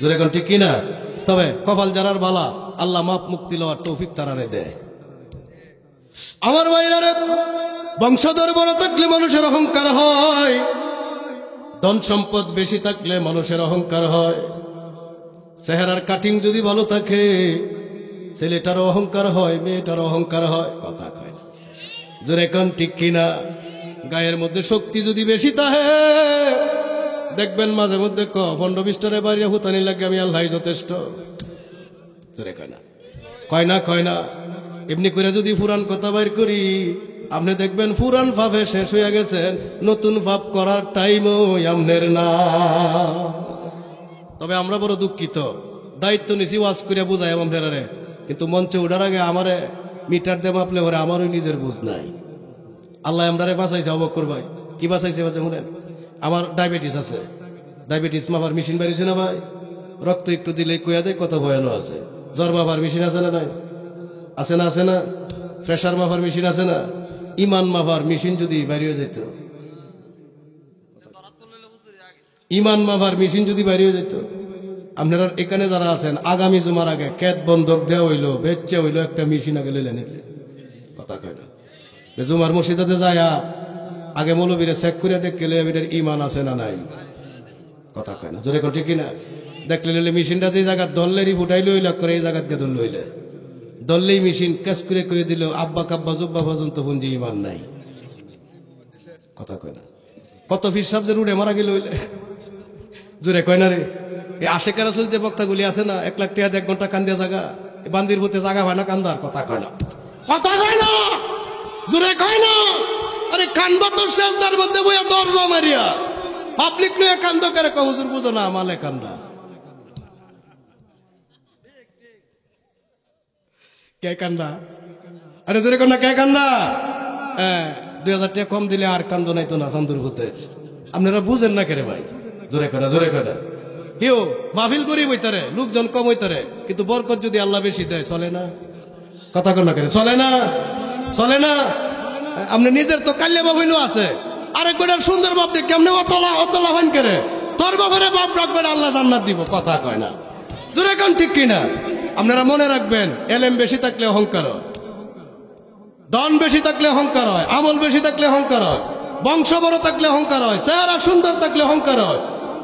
S1: জোরে কোন ঠিক কিনা? তবে কপাল যারার বালা, আল্লাহ মাপ মুক্তি লওয়ার তৌফিক তারারে দেয়। আমার ভাইরারে, বংশধর বড় থাকলে মানুষের অহংকার হয়, ধন সম্পদ বেশি থাকলে মানুষের অহংকার হয়। চেহারার কাটিং যদি ভালো থাকে, ছেলেটারও অহংকার হয়, মেয়েটারও অহংকার হয়। কথা কয় না? জোরে কোন ঠিক কিনা? গায়ের মধ্যে শক্তি যদি বেশি থাকে, দেখবেন মাঝে মধ্যে 15-20টারে বাইরে হুতানি লাগে, আমি আল্লাহ যথেষ্ট। জোরে কয় না? কয় না? কয় না? এমনি করে যদি পুরান কথা বাইর করি, আপনি দেখবেন পুরান ভাবে শেষ হয়ে গেছেন, নতুন ভাব করার টাইমও আমনের না। তবে আমরা বড় দুঃখিত, দায়িত্ব নিছি ওয়াজ করে বুঝাই আমরারে, কিন্তু মঞ্চে ওঠার আগে আমারে মিটার দিয়ে মাপলে পরে আমারও নিজের বুঝ নাই। আল্লাহ আমরারে বাঁচাইছে। অবকর ভাই কি বাঁচাইছে? শুনেন, আমার ডায়াবেটিস আছে, ডায়াবেটিস মাপার মেশিন বাড়িছে না ভাই? রক্ত একটু দিলে কইয়া দেয় কত ভয়ানো আছে। জ্বর মাপার মেশিন আছে না? নাই? আছে না? আছে না? প্রেশার মাপার মেশিন আছে না? ইমান মাপার মেশিন যদি বাইরে যেত, ইমান মাপার মেশিন যদি বাইরে যেত, আপনারা এখানে যারা আছেন আগামী জুমার আগে ক্যাত বন্ধক দেওয়া হইলো, বেচে হইলো, একটা মেশিন আগে লইলেন। কথা কয় না? জুমার মসজিদে যায় আগে মৌলবীরে চেক করে দেখলে এটার ইমান আছে না নাই। কথা কয় না? জোরে কোন ঠিক কিনা? দেখলে লইলে মেশিনটা যে জায়গা দললেরই ফুটাইলে ওই লাখ করে এই জায়গাতে দল লইলে দললেই মেশিন ক্যাশ করে কয়ে দিল আব্বা কাব্বা জব্বা পর্যন্ত পুঞ্জি ইমান নাই কথা কয় না কত ফির সাহেব যে রুডে মারা গেল হইলে জোরে কয় না রে এই আশেকার আসল যে বক্তাগুলি আছে না 1 লাখ টাকা 1 ঘন্টা কান্দিয়া জায়গা বান্দির হতে জায়গা হয় না কান্দার কথা কয় না কথা কয় না জোরে কয় না আরে কানবা তোর শেষদার মধ্যে বইয়া দরজা মারিয়া পাবলিক লয়ে কান্দ করে কয় হুজুর বুঝো না মালে কান্দা কে কান্দা আরে জোরে কয় না কে কান্দা 2000 টাকা কম দিলে আর কান্দ নাই তো না চান্দুর হতে আপনারা বুঝেন না কেরে ভাই জোরে কয় না জোরে কয় না কেউ মাহফিল করি বইতারে লোকজন কম হইতারে কিন্তু বরকত যদি আল্লাহ বেশি দেয় চলে না কথা কন না করে চলে না চলে না আপনি নিজের তো কাল্যা বাপ হইলেও আছে আরেক বেটার সুন্দর বাপ দেখ কেমনে অতলা ভান করে তোর বাপের বাপ রাখবে আল্লাহ জান্নাত দিব কথা কয় না জোরে কোন ঠিক কিনা আপনারা মনে রাখবেন এলেম বেশি থাকলে অহংকার হয় ধন বেশি থাকলে অহংকার হয় আমল বেশি থাকলে অহংকার হয় বংশ বড় থাকলে অহংকার হয় চেহারা সুন্দর থাকলে অহংকার হয়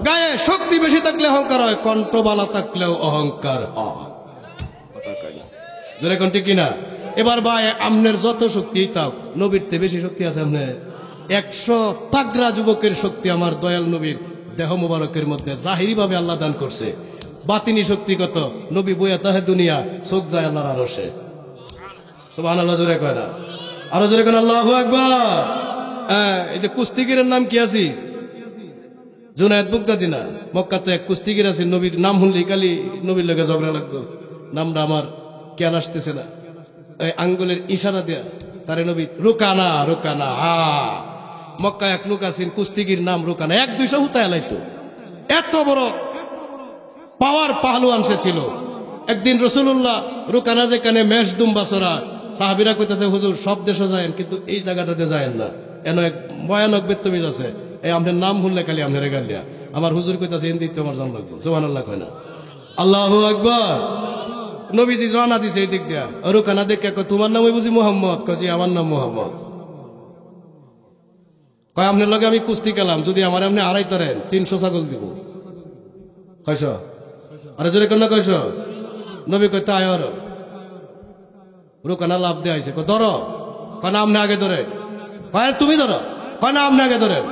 S1: গায়ে শক্তি বেশি থাকলে অহংকার হয় কণ্ঠবালা থাকলেও অহংকার হয় কথা কয় না জোরে কোন ঠিক কিনা এবার ভাই আমনের যত শক্তি থাক নবীর তে বেশি শক্তি আছে আপনার 100 তাগড়া যুবকের শক্তি আমার দয়াল নবীর দেহ মুবারকের মধ্যে জাহিরি ভাবে আল্লাহ দান করছে বাতিনি শক্তি কত নবী বইয়া তাহে দুনিয়া চোখ যায় আল্লাহর আরশে সুবহানাল্লাহ জোরে কয় না আরো জোরে কোন আল্লাহু আকবার এই যে কুস্তিগিরের নাম কি আছে জুনায়েদ বুগদাদি না মক্কাতে এক কুস্তিগির আছে নবীর নাম শুনলেই খালি নবীর লগে ঝগড়া লাগতো নামটা আমার খেয়াল আসতেছে না আঙ্গুলের ইশারা দেয়া তারে নবী রুকানা রুকানা মক্কা এক লোক আছেন কুস্তিগির নাম রুকানা 1-200 হুতা এলাইতো এত বড় পাওয়ার পাহলুয়ান সে ছিল একদিন রাসূলুল্লাহ রুকানা যেখানে মেষ দুম্বা চড়া সাহাবীরা কইতাছে হুজুর সব দেশে যায়েন কিন্তু এই জায়গাটাতে যায়েন না এনে এক ভয়ানক বেত্তমিজ আছে এই আপনার নাম শুনলে খালি আপনার গালিয়া আমার হুজুর কইতাছে এন দিতে আমার জান লাগবে সুবহানাল্লাহ কয় না আল্লাহু আকবার নবীজি রানা দিছে এই দিক দিয়া রুকানা দেখে কয় তোমার নাম বুঝি মুহাম্মদ কয় জি আমার নাম মুহাম্মদ কয় আপনার লগে আমি কুস্তি খেলাম যদি আমার আপনি আড়াই তারেন 300 ছাগল দিব কয়শ আরে জোরে কন্যা কয়শ নবী কয় তাই আর রুকানা লাভ দেয়া হয়েছে ধরো কয় না আপনি আগে ধরে কয় তুমি ধরো কয় না আপনি আগে ধরেন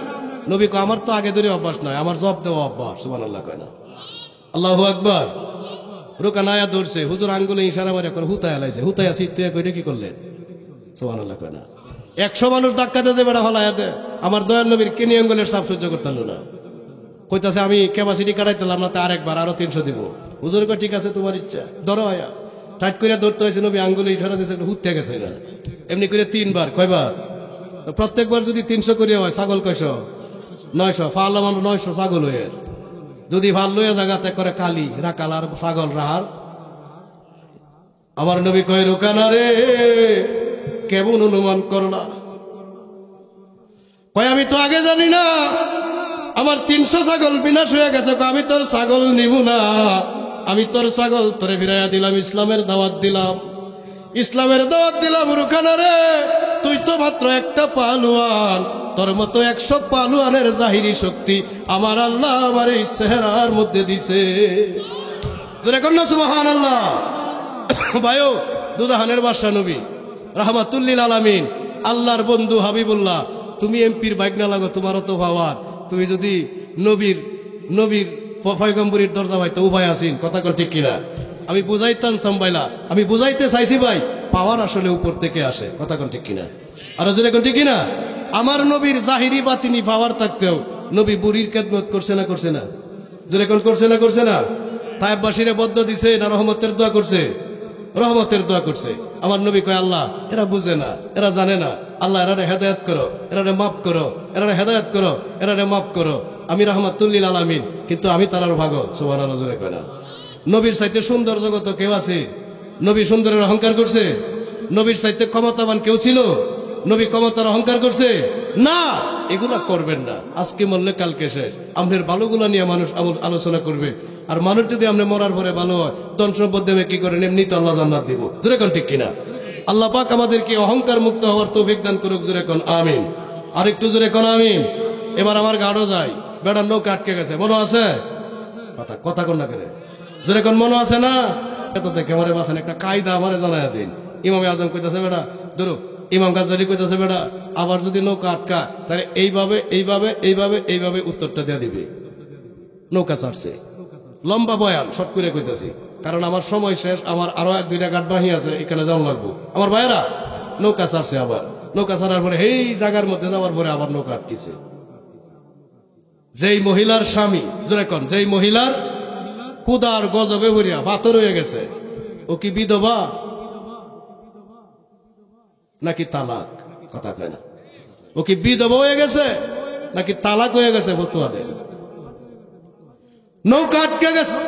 S1: নবী কয় আমার তো আগে ধরে অভ্যাস নয় আমার জব দেওয়া অভ্যাস সুবহানাল্লাহ কয় না আল্লাহু আকবার রুকানা আয়া ধরছে হুজুর আঙ্গুলে ইশারা মারে করে হুতায় আলাইছে হুতায় আসি তুই কইটা কি করলেন সুবহানাল্লাহ কয় না 100 মানুষ ধাক্কা দিতে বেড়া হলায়া দে আমার দয়াল নবীর কিনি আঙ্গুলের চাপ সহ্য করতে পারলো না কইতাছে আমি ক্যাপাসিটি কাটাইতাম না তো আরেকবার আরো 300 দিব হুজুর কয় ঠিক আছে তোমার ইচ্ছা ধরো আয়া টাইট করে ধরতে হয়েছে নবী আঙ্গুলে ইশারা দিয়েছে হুতে গেছে না এমনি করে 3 বার কয়বার প্রত্যেকবার যদি 300 করে হয় ছাগল কয়শ 900 ফাল আমার 900 ছাগল হয়ে যদি ভাল লইয়া জায়গাতে করে কালি রাকাল আর ছাগল রাহার আমার নবী কয় রুকানা রে কেমন অনুমান করলা কয় আমি তো আগে জানি না আমার 300 ছাগল বিনাশ হয়ে গেছে আমি তোর ছাগল নিব না আমি তোর ছাগল তোরে ফিরাইয়া দিলাম ইসলামের দাওয়াত দিলাম রুকানা রে তুই তো মাত্র একটা পালুয়ান তোর মতো 100 পালুয়ানের জাহিরি শক্তি আমার আল্লাহ আমার এই চেহারার মধ্যে দিছে জোরে কর না সুবহানাল্লাহ ভাইও দুজাহানের বাদশা নবী রাহমাতুল লিল আলামিন আল্লাহর বন্ধু হাবিবুল্লাহ তুমি এমপির বাইকনা লাগো তোমারও তো পাওয়ার তুমি যদি নবীর পয়গম্বরীর দরজা ভাই তো উভয় আসিন কথা কোন ঠিক কিনা আমি বুঝাইতাম সাম্বাইলা আমি বুঝাইতে চাইছি ভাই পাওয়ার আসলে উপর থেকে আসে কথা কোন ঠিক কিনা আর জোরে কোন ঠিক কিনা আমার নবীর জাহিরি বাতিনি পাওয়ার থাকতেও নবী বুড়ির খেদমত করছে না জোরে কোন করছে না তায়েববাসীরে বদ্ধ দিছে না রহমতের দোয়া করছে আমার নবী কয় আল্লাহ এরা বুঝে না এরা জানে না আল্লাহ এরারে হেদায়েত করো এরারে মাফ করো আমি রাহমাতুল লিল আলামিন কিন্তু আমি তারার ভাগ সুবহানাল্লাহ জোরে কয় না নবীর চাইতে সুন্দর জগত কেউ আছে নবী সুন্দরের অহংকার করছে নবীর চাইতে ক্ষমতাবান কেউ ছিল নবী ক্ষমতার অহংকার করছে না এগুলা করবেন না আজকে মরলে কালকে শেষ আপনার ভালোগুলা নিয়ে মানুষ আলোচনা করবে আর মানুষ যদি আপনি মরার পরে ভালো হয় ধন সম্পদ দেবে কি করেন এমনি তো আল্লাহ জান্নাত দিব জোরে কোন ঠিক কিনা আল্লাহ পাক আমাদেরকে অহংকার মুক্ত হওয়ার তৌফিক দান করুক জোরে কোন আমিন আরেকটু জোরে কোন আমিন এবার আমার গাড়ো যায় বেড়ার নৌকা আটকে গেছে মনে আছে কথা কথা কোন না করে জোরে কোন মনে আছে না এত দেখে আমারে বাসেন একটা কায়দা আমারে জানায় দিন ইমামে আজম কইতাছে বেটা ধরো ইমাম গাজ্জালি কইতাছে বেটা আবার যদি নৌকা আটকা তাহলে এইভাবে এইভাবে এইভাবে এইভাবে উত্তরটা দেয়া দিবে নৌকা ছাড়ছে লম্বা বয়ান শর্ট করে কইতাছি কারণ আমার সময় শেষ আমার আরো 1-2টা ঘাট বাহি আছে এখানে যাওয়া লাগবো আমার ভাইয়েরা নৌকা ছাড়ছে আবার নৌকা ছাড়ার পরে এই জায়গার মধ্যে যাওয়ার পরে আবার নৌকা আটকিছে যেই মহিলার স্বামী জোরে কোন যেই মহিলার কুদার গজবে ভরিয়া পাথর হয়ে গেছে ও কি বিধবা নাকি তালাক কথা কয় না ও কি বিধবা হয়ে গেছে নাকি তালাক হয়ে গেছে ফতুয়া দেন নৌকা আটকে গেছে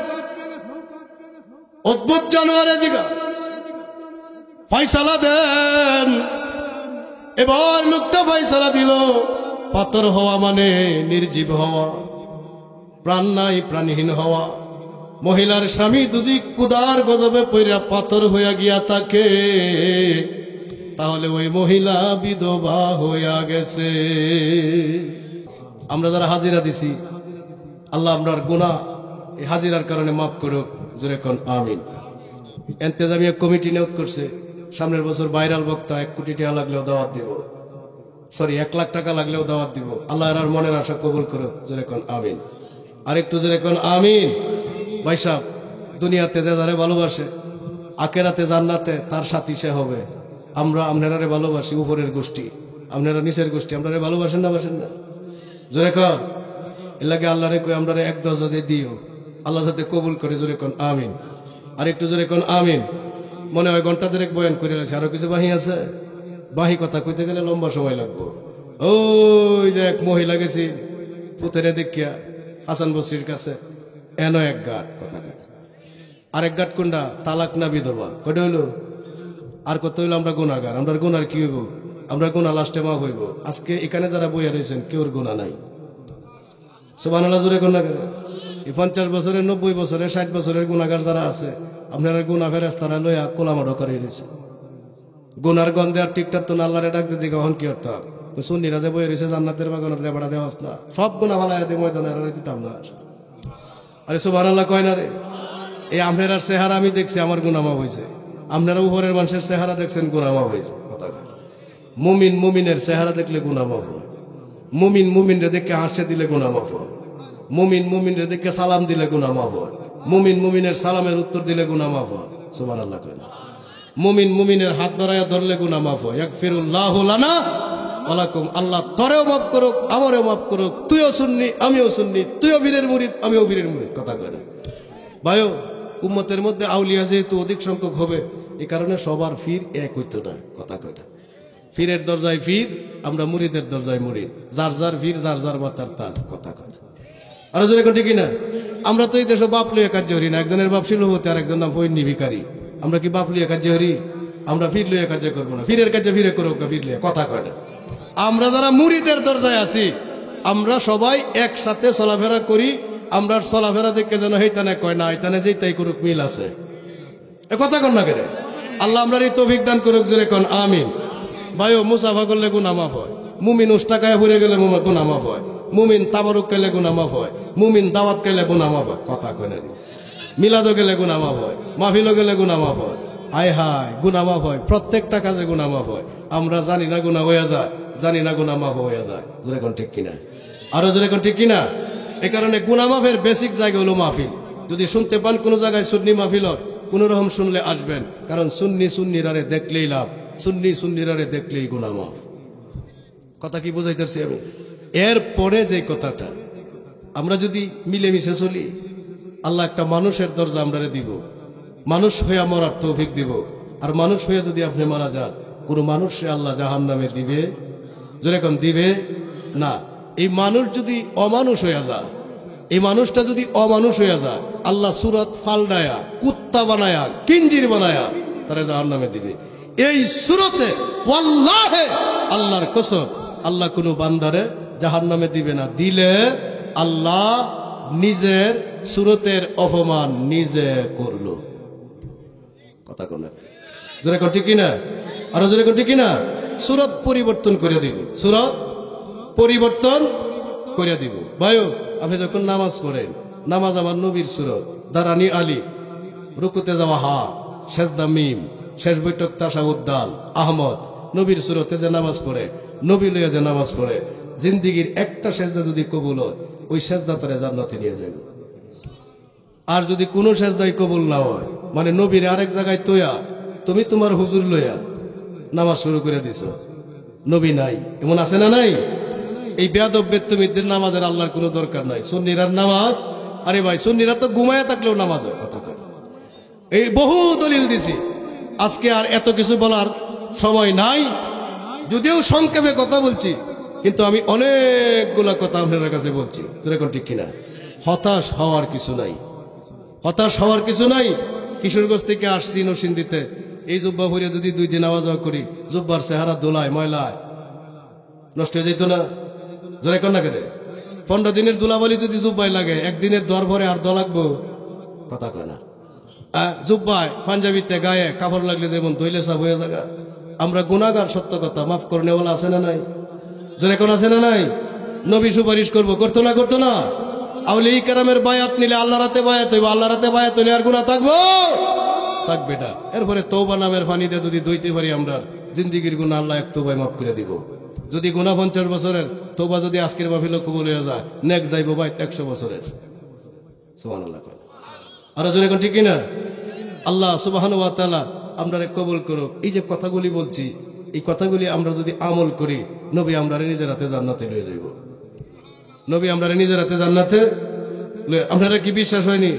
S1: অদ্ভুত জানোয়ারে জিগা ফয়সালা দেন এবার লোকটা ফয়সালা দিল পাথর হওয়া মানে নির্জীব হওয়া প্রাণ নাই প্রাণহীন হওয়া মহিলার স্বামী দুজি কুদার গজবে পইরা পাথর হইয়া গিয়া থাকে তাহলে ওই মহিলা বিধবা হইয়া গেছে আমরা যারা হাজিরা দিছি আল্লাহ আমরার গুনাহ এই হাজিরার কারণে মাফ করুক জোরে কোন আমিন ইন্তেজামিয়া কমিটি নিয়োগ করছে সামনের বছর ভাইরাল বক্তা 1 কোটি টাকা লাগলেও দাওয়াত দিব সরি 1 লাখ টাকা লাগলেও দাওয়াত দিব আল্লাহ আর মনের আশা কবুল করুক জোরে কোন আমিন আরেকটু জোরে কোন আমিন ভাই সাহেব দুনিয়াতে যে যারে ভালোবাসে আখেরাতে জান্নাতে তার সাথী সে হবে আমরা আপনারারে ভালোবাসি উপরের গোষ্ঠী আপনারা নিচের গোষ্ঠী আপনারা ভালোবাসেন না বাসেন না জোরে কোন এর লাগে আল্লাহরে কই আমরা 1-10 দিয়ে দিও আল্লাহ যাতে কবুল করে জোরে কোন আমিন আরেকটু জোরে কোন আমিন মনে হয় ঘন্টা দেড়েক বয়ান করে রয়েছে আরো কিছু বাহি আছে বাহি কথা কইতে গেলে লম্বা সময় লাগবো ওই যে এক মহিলা গেছি পুতেরে দেখিয়া হাসান বসরির কাছে এনো এক ঘাট কথা কাট আরেক ঘাট কোনটা তালাক না বিধবা কটা হইলো আর কত হইলো আমরা গুনাহগার আমরা গুনার কি হইব আমরা গুনাহ লাস্টে মাফ হইব আজকে এখানে যারা বইয়া রয়েছেন কেউর গুনাহ নাই সুবহানাল্লাহ জোরে গুনাহ করে এই 50 বছরের 90 বছরের 60 বছরের গুনাহগার যারা আছে আপনারা গুনাহ ফেরেশতারা লইয়া কোলামাড়ো করে রয়েছে গুনার গন্ধে আর ঠিকঠাক তো আল্লাহরে ডাকতে দিকে হন কি অর্থাৎ তো সুন্নিরা যে বইয়া রয়েছে জান্নাতের বাগানের দেবাড়া দেওয়াস না সব গুনাহ ফালাইয়া দিয়ে ময়দানে আর দিতাম না আরে সুবহানাল্লাহ কয় না রে এই আমরার চেহারা আমি দেখছি আমার গুনাহ মাফ হইছে আপনারা উপরের মানুষের চেহারা দেখছেন গুনাহ মাফ হইছে কথা মুমিন মুমিনের চেহারা দেখলে গুনাহ মাফ হয় মুমিন মুমিনরে দেখে হাসে দিলে গুনাহ মাফ হয় মুমিন মুমিনরে দেখে সালাম দিলে গুনাহ মাফ হয় মুমিন মুমিনের সালামের উত্তর দিলে গুনাহ মাফ হয় সুবহানাল্লাহ কয় না মুমিন মুমিনের হাত বাড়াইয়া ধরলে গুনাহ মাফ হয় ইয়াগফিরুল্লাহু লানা ওয়া লাকুম আল্লাহ তরেও মাফ করুক আমারও মাফ করুক তুইও সুন্নি আমিও সুন্নি তুইও বীরের মুরিদ আমিও বীরের মুরিদ কথা কয় না ভাইও উম্মতের মধ্যে আউলিয়া যেহেতু অধিক সংখ্যক হবে এই কারণে সবার ফির এক হইতো না কথা কয় না ফিরের দরজায় ফির আমরা মুরিদের দরজায় মুরিদ যার যার ফির যার যার মাতার তাজ কথা কয় আর জোরে কোন ঠিক না আমরা তো এই দেশে বাপ লইয়া কার্য হরি না একজনের বাপ ছিল হতে আর একজন নাম পৈনি ভিখারি আমরা কি বাপ লইয়া কার্য হরি আমরা ফির লইয়া কার্য করবো না ফিরের কার্য ফিরে করুক ফির লইয়া কথা কয় না আমরা যারা মুরিদের দরজায় আছি আমরা সবাই একসাথে চলাফেরা করি আমরা চলাফেরা দেখে যেন হেইতানে কয় না এইতানে যেইতাই করুক মিল আছে এ কথা কন না কেন আল্লাহ আমরা এই তৌফিক দান করুক জোরে কোন আমিন ভাইও মুসাফা করলে গুনাহ মাফ হয় মুমিন উস্তাকায় ঘুরে গেলে গুনাহ মাফ হয় মুমিন তাবারুক খেলে গুনাহ মাফ হয় মুমিন দাওয়াত খেলে গুনাহ মাফ হয় কথা কয় না মিলাদও গেলে গুনাহ মাফ হয় মাহফিলও গেলে গুনাহ মাফ হয় হায় হায় গুনাহ মাফ হয় প্রত্যেকটা কাজে গুনাহ মাফ হয় আমরা জানি না গুনাহ হয়ে যায় জানি না গুনাহ মাফ হয়ে যায় জোরে কোন ঠিক কিনা আরো জোরে কোন ঠিক কিনা এই কারণে গুনাহ মাফের বেসিক জায়গা হলো মাহফিল যদি শুনতে পান কোনো জায়গায় সুন্নি মাহফিল হয় কোন রকম শুনলে আসবেন কারণ সুন্নি সুন্নিরারে দেখলেই লাভ সুন্নি সুন্নিরারে দেখলেই গুনাহ মাফ কথা কি বুঝাইতেছি আমি এরপরে যে কথাটা আমরা যদি মিলেমিশে চলি আল্লাহ একটা মানুষের দরজা আমরা দিব মানুষ হয়ে মরার তৌফিক দিব আর মানুষ হয়ে যদি আপনি মারা যান কোনো মানুষে আল্লাহ জাহান্নামে দিবে যেরকম দিবে না এই মানুষ যদি অমানুষ হয়ে যায় এই মানুষটা যদি অমানুষ হয়ে যায় আল্লাহ সুরত ফালডায়া কুত্তা বানায়া কিঞ্জির বানায়া তারা জাহান্নামে দিবে এই সুরতে ওয়াল্লাহে আল্লাহর কসম আল্লাহ কোনো বান্দারে জাহান্নামে দিবে না দিলে আল্লাহ নিজের সুরতের অপমান নিজে করলো কথা কোন জোরে কোন ঠিক কিনা আরো জোরে কোন ঠিক কিনা সুরত পরিবর্তন করে দিব সুরত পরিবর্তন করে দিব ভাইও আপনি যখন নামাজ পড়েন নামাজ আমার নবীর সুরত, দারানি আলিফ, রুকুতে যাওয়া হা, সেজদা মিম, শেষ বৈঠক তাশাহুদ দাল, আহমদ, নবীর সুরতে যে নামাজ পড়ে, নবী লইয়া যে নামাজ পড়ে, জিন্দিগির একটা সেজদা যদি কবুল হয়, ওই সেজদা তারে জান্নাতে নিয়ে যাবে। আর যদি কোনো সেজদাই কবুল না হয়, মানে নবীর আরেক জায়গায় তোয়া তুমি তোমার হুজুর লইয়া নামাজ শুরু করে দিছ, নবী নাই, এমন আছে না নাই? এই বেয়াদব বেত্তমিদের নামাজের আল্লাহর কোনো দরকার নাই। সুন্নিরার নামাজ, আরে ভাই সুন্নিরা তো ঘুমায়া থাকলেও নামাজ হয়, কথা করে। এই বহু দলিল দিছি, আজকে আর এত কিছু বলার সময় নাই, যদিও সংক্ষেপে কথা বলছি, কিন্তু আমি অনেকগুলা কথা আপনার কাছে বলছি, যেরকম ঠিক কিনা। হতাশ হওয়ার কিছু নাই, হতাশ হওয়ার কিছু নাই। কিশোরগঞ্জ থেকে আসছি নরসিংদীতে, এই জুব্বা ভরিয়ে যদি 2 দিন আওয়াজ করি, জুব্বার চেহারা দোলায় ময়লায় নষ্ট হয়ে যেত না? জোরে কন্যা করে 15 দিনের দুলাবালি যদি জুব্বাই লাগে, একদিনের দর ভরে আর দ লাগবো, কথা কয় না। জুব্বায় পাঞ্জাবিতে গায়ে কাপড় লাগলে যেমন ধইলে সাফ হয়ে জায়গা। আমরা গুনাহগার, সত্য কথা, মাফ করনে বলা আছে না নাই? জোরে কোন আছে না নাই? নবী সুপারিশ করবো, করতো না? করতো না? আউলিয়া কেরামের বায়াত নিলে আল্লাহ রাতে বায়াত হইব, আল্লাহ রাতে বায়াত হইলে আর গুনাহ থাকবো? থাকবে না। এরপরে তওবা নামের পানিতে যদি দইতে পারি আমরা, জিন্দিগির গুনাহ আল্লাহ এক তওবায় মাফ করে দিব। যদি গুনাহ 50 বছরের, তওবা যদি আজকের মাহফিলে কবুল হয়ে যায়, নেক যাইব ভাই 100 বছরের। সুবহানাল্লাহ। আর জোরে কোন ঠিক কিনা? আল্লাহ সুবহানাহু ওয়া তাআলা আমরারে কবুল করুক। এই যে কথাগুলি বলছি, এই কথাগুলি আমরা যদি আমল করি, নবী আমরারে নিজের হাতে জান্নাতে লয়ে যাইব। নবী আমরারে নিজের হাতে জান্নাতে, আপনারা কি বিশ্বাস হয়নি?